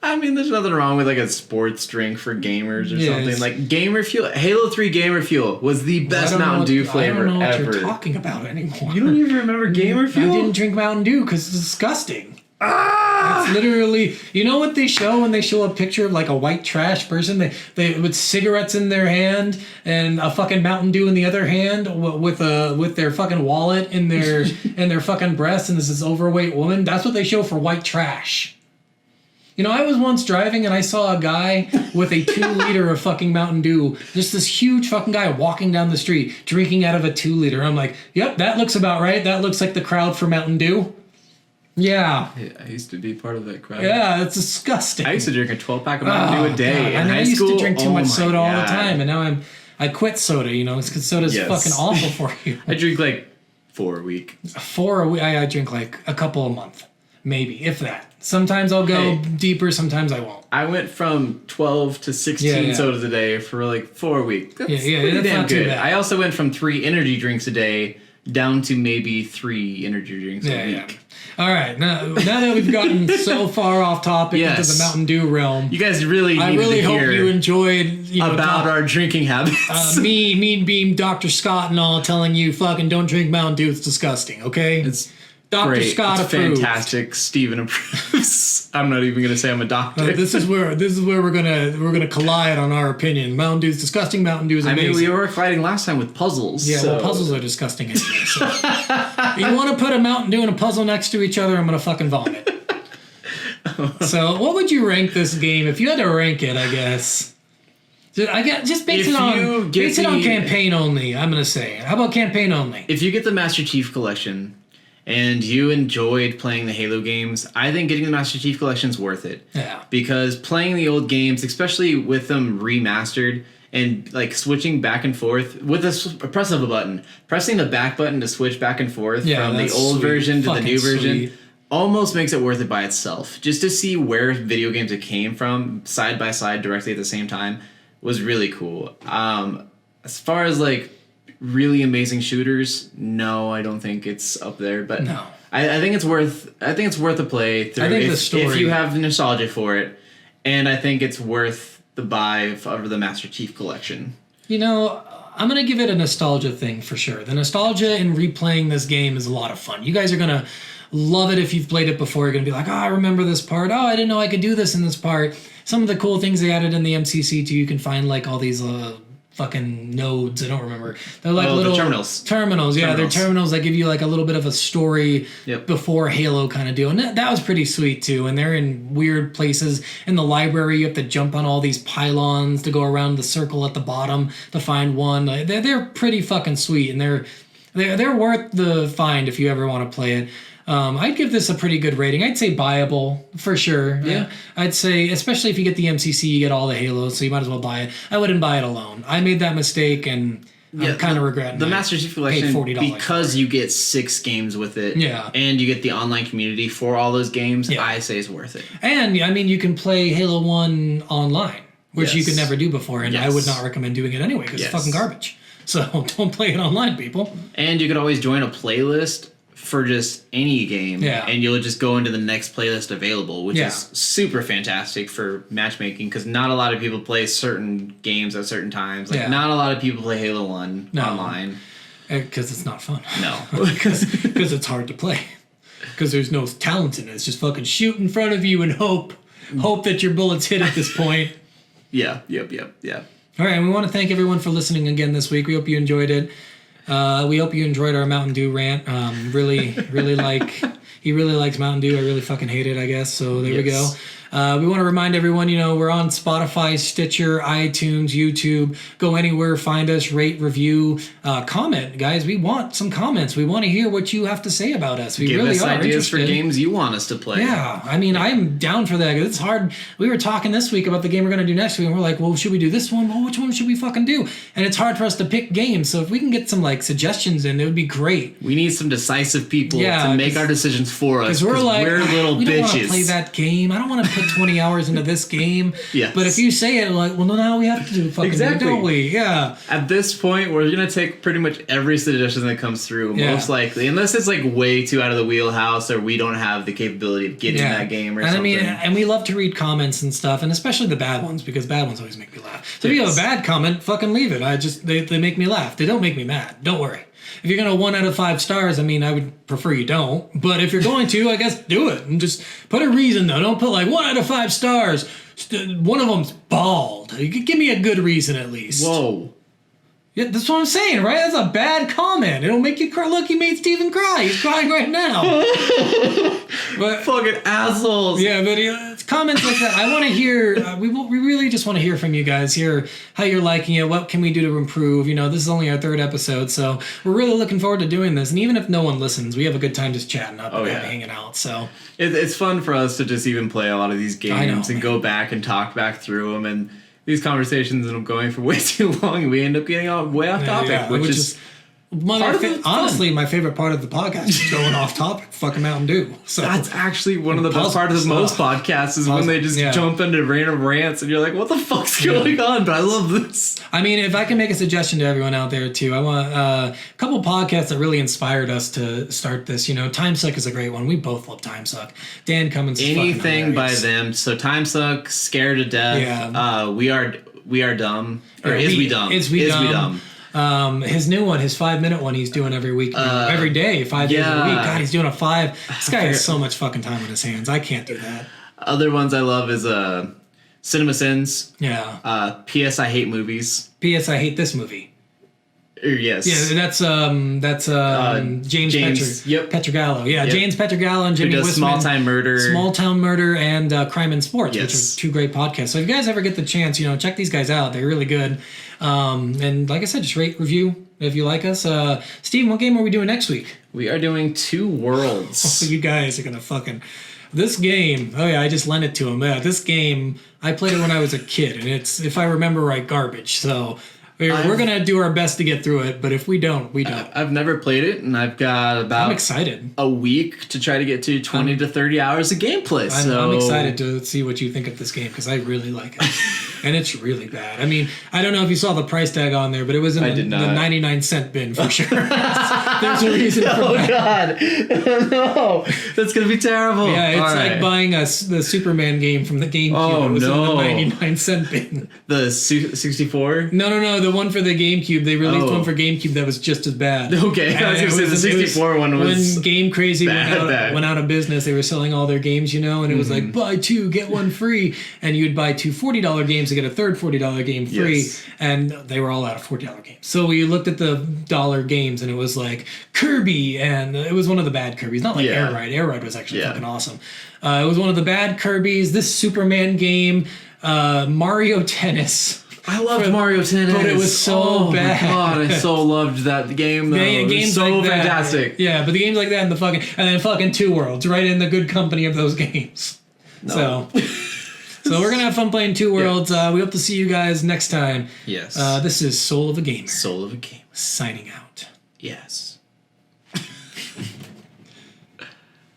I mean, there's nothing wrong with like a sports drink for gamers or something. It's, like Gamer Fuel, Halo 3 Gamer Fuel was the best Mountain Dew flavor ever. I don't know what you're talking about anymore. You don't even remember Gamer Fuel? I didn't drink Mountain Dew because it's disgusting. It's literally, you know what they show when they show a picture of like a white trash person? They with cigarettes in their hand and a fucking Mountain Dew in the other hand with their fucking wallet in their fucking breast, and this is overweight woman. That's what they show for white trash. You know, I was once driving and I saw a guy with a 2-liter of fucking Mountain Dew. Just this huge fucking guy walking down the street drinking out of a 2-liter. I'm like, yep, that looks about right. That looks like the crowd for Mountain Dew. Yeah. I used to be part of that crowd. Yeah, it's disgusting. I used to drink a 12-pack of Mountain Dew a day in and high I used school. to drink too much soda all the God. time, and now I quit soda. You know, it's because soda's fucking awful for you. I drink like 4 a week. 4 a week. I drink like a couple a month, maybe, if that. Sometimes I'll go deeper. Sometimes I won't. I went from 12 to 16 sodas a day for like 4 weeks. That's pretty that's damn not too good. bad. I also went from 3 energy drinks a day down to maybe 3 energy drinks a week. Yeah. All right, now that we've gotten so far off topic into the Mountain Dew realm, You guys really I needed really to hope hear you enjoyed about our drinking habits. me, Mean Beam, Dr. Scott, and all telling you fucking don't drink Mountain Dew. It's disgusting. Okay, It's Dr. great. Scott It's approved. fantastic. Steven approves. I'm not even gonna say I'm a doctor. This is where we're gonna collide on our opinion. Mountain Dew's disgusting. Mountain Dew is I amazing. mean, we were fighting last time with puzzles. Yeah, so. well, puzzles are disgusting anyway. So. You want to put a Mountain Dew and a puzzle next to each other, I'm gonna fucking vomit. So, what would you rank this game if you had to rank it? I guess. Just base it on campaign only. I'm gonna say. How about campaign only? If you get the Master Chief Collection and you enjoyed playing the Halo games, I think getting the Master Chief Collection is worth it. Yeah. Because playing the old games, especially with them remastered and like switching back and forth with a press of a button, pressing the back button to switch back and forth from the old version to the new version, almost makes it worth it by itself. Just to see where video games it came from side by side directly at the same time was really cool. As far as like really amazing shooters, no, I don't think it's up there. But no. I think it's worth a play through. I think if you have nostalgia for it, and I think it's worth the buy over the Master Chief Collection. You know, I'm gonna give it a nostalgia thing for sure. The nostalgia in replaying this game is a lot of fun. You guys are gonna love it if you've played it before. You're gonna be like, oh, I remember this part. Oh, I didn't know I could do this in this part. Some of the cool things they added in the MCC too. You can find like all these fucking nodes. I don't remember. They're like the little terminals. Terminals, yeah, Terminals. they're terminals that give you like a little bit of a story Yep. before Halo kind of deal, and that was pretty sweet too. And they're in weird places in the library. You have to jump on all these pylons to go around the circle at the bottom to find one. Like, they're pretty fucking sweet, and they're worth the find if you ever want to play it. I'd give this a pretty good rating. I'd say buyable for sure. Yeah. I'd say, especially if you get the MCC, you get all the Halos, so you might as well buy it. I wouldn't buy it alone. I made that mistake, and I'm kind of regretting the it. Master Chief Paid Collection $40 because you get 6 games with it. Yeah. And you get the online community for all those games. Yeah. I say it's worth it. And I mean, you can play Halo 1 online, which you Yes. could never do before, and I Yes. would not recommend doing it anyway because Yes. it's fucking garbage. So don't play it online, people. And you could always join a playlist for just any game, Yeah. and you'll just go into the next playlist available, which Yeah. is super fantastic for matchmaking because not a lot of people play certain games at certain times. Like, Yeah. not a lot of people play Halo 1 No. online. Because it's not fun. No. Because it's hard to play. Because there's no talent in it. It's just fucking shoot in front of you and hope that your bullets hit at this point. Yeah. All right, and we want to thank everyone for listening again this week. We hope you enjoyed it. We hope you enjoyed our Mountain Dew rant. Really he really likes Mountain Dew. I really fucking hate it, I guess. So there we go. Yes. We want to remind everyone, we're on Spotify, Stitcher, iTunes, YouTube. Go anywhere, find us, rate, review, comment, guys. We want some comments. We want to hear what you have to say about us. We Give really us are ideas for interested. games you want us to play. Yeah, I mean, I'm down for that. It's hard. We were talking this week about the game we're going to do next week, and we're like, well, should we do this one? Well, which one should we fucking do? And it's hard for us to pick games. So if we can get some like suggestions in, it would be great. We need some decisive people Yeah, to make 'cause- our decisions for us. Because we're like, we're little we don't want to bitches. play that game. I don't want to put 20 hours into this game. Yes. But if you say it, like, well, no, now we have to do fucking Exactly. do it, don't we? Yeah. At this point, we're gonna take pretty much every suggestion that comes through, Yeah. most likely, unless it's like way too out of the wheelhouse or we don't have the capability of getting that game or and something. I mean, and we love to read comments and stuff, and especially the bad ones because bad ones always make me laugh. So if you have a Yes. bad comment, fucking leave it. They make me laugh. They don't make me mad. Don't worry. If you're gonna 1 out of 5 stars, I mean, I would prefer you don't. But if you're going to, I guess do it and just put a reason though. Don't put like 1 out of 5 stars. One of them's bald. Give me a good reason at least. Whoa. Yeah, that's what I'm saying, right? That's a bad comment. It'll make you cry. Look, he made Steven cry. He's crying right now. But Fucking assholes. yeah, but it's comments like that. I want to hear. We really just want to hear from you guys. Hear how you're liking it. What can we do to improve? This is only our 3rd episode, so we're really looking forward to doing this. And even if no one listens, we have a good time just chatting up and yeah. hanging out. So It's fun for us to just even play a lot of these I know, games and man. go back and talk back through them. And these conversations end up going for way too long, and we end up getting way off topic, yeah, which is part of the fun. honestly my favorite part of the podcast is going off topic. Fucking Mountain Dew. So That's actually one of the best Puzzle parts of most stuff. podcasts is when they just Yeah. jump into random rants and you're like, what the fuck's going on? But I love this. I mean, if I can make a suggestion to everyone out there too, I want a couple podcasts that really inspired us to start this. Time Suck is a great one. We both love Time Suck. Dan Cummins. Is fucking Anything by hilarious. them. So Time Suck, Scared to Death. Yeah. We are dumb. Or Yeah, is we dumb? Is we dumb? His new one, his 5-minute one, he's doing every week, every day, 5 days a yeah. week. God, he's doing a 5. This guy has so much fucking time on his hands. I can't do that. Other ones I love is Cinema Sins. Yeah. P.S. I Hate Movies. P.S. I hate this movie. Yes. Yeah, that's James Yep. Petrogallo. Yeah, Yep. James Petrogallo and Who Jimmy does Wisman. Small Time Murder. Small Town Murder and Crime and Sports, which Yes. are 2 great podcasts. So if you guys ever get the chance, check these guys out. They're really good. And like I said, just rate, review if you like us. Steve, what game are we doing next week? We are doing Two Worlds. So you guys are gonna fucking this game. Oh yeah, I just lent it to him. Yeah, this game I played it when I was a kid, and it's, if I remember right, garbage. So we're gonna do our best to get through it. But if we don't, we don't. I've never played it, and I've got I'm about excited. a week to try to get to 20 to 30 hours of gameplay. I'm excited to see what you think of this game because I really like it. And it's really bad. I mean, I don't know if you saw the price tag on there, but it was in the 99-cent bin for sure. There's a reason for Oh that. God! No, that's gonna be terrible. Yeah, it's All like right. buying the Superman game from the GameCube. Oh, it was no. in the 99-cent bin. The 64. No, the one for the GameCube. They released Oh. one for GameCube that was just as bad. Okay, I was And gonna say the 64 one was when Game Crazy bad. went out of business. They were selling all their games, and it was like buy 2 get 1 free, and you'd buy 2 $40 games games to get a third $40 game free, Yes. and they were all out of $40 games. So we looked at the dollar games, and it was like Kirby, and it was one of the bad Kirbys, not like Yeah. Air Ride. Air Ride was actually Yeah. fucking awesome. It was one of the bad Kirbys. This Superman game, Mario Tennis. I loved Mario Tennis, but it was so bad. My God, I so loved that game. Though. Yeah, It was games so like that. fantastic. Yeah, but the games like that and then fucking Two Worlds, right in the good company of those games. No. So we're gonna have fun playing Two Worlds. We hope to see you guys next time. Yes. This is Soul of a Gamer Soul of a Game. signing out. Yes.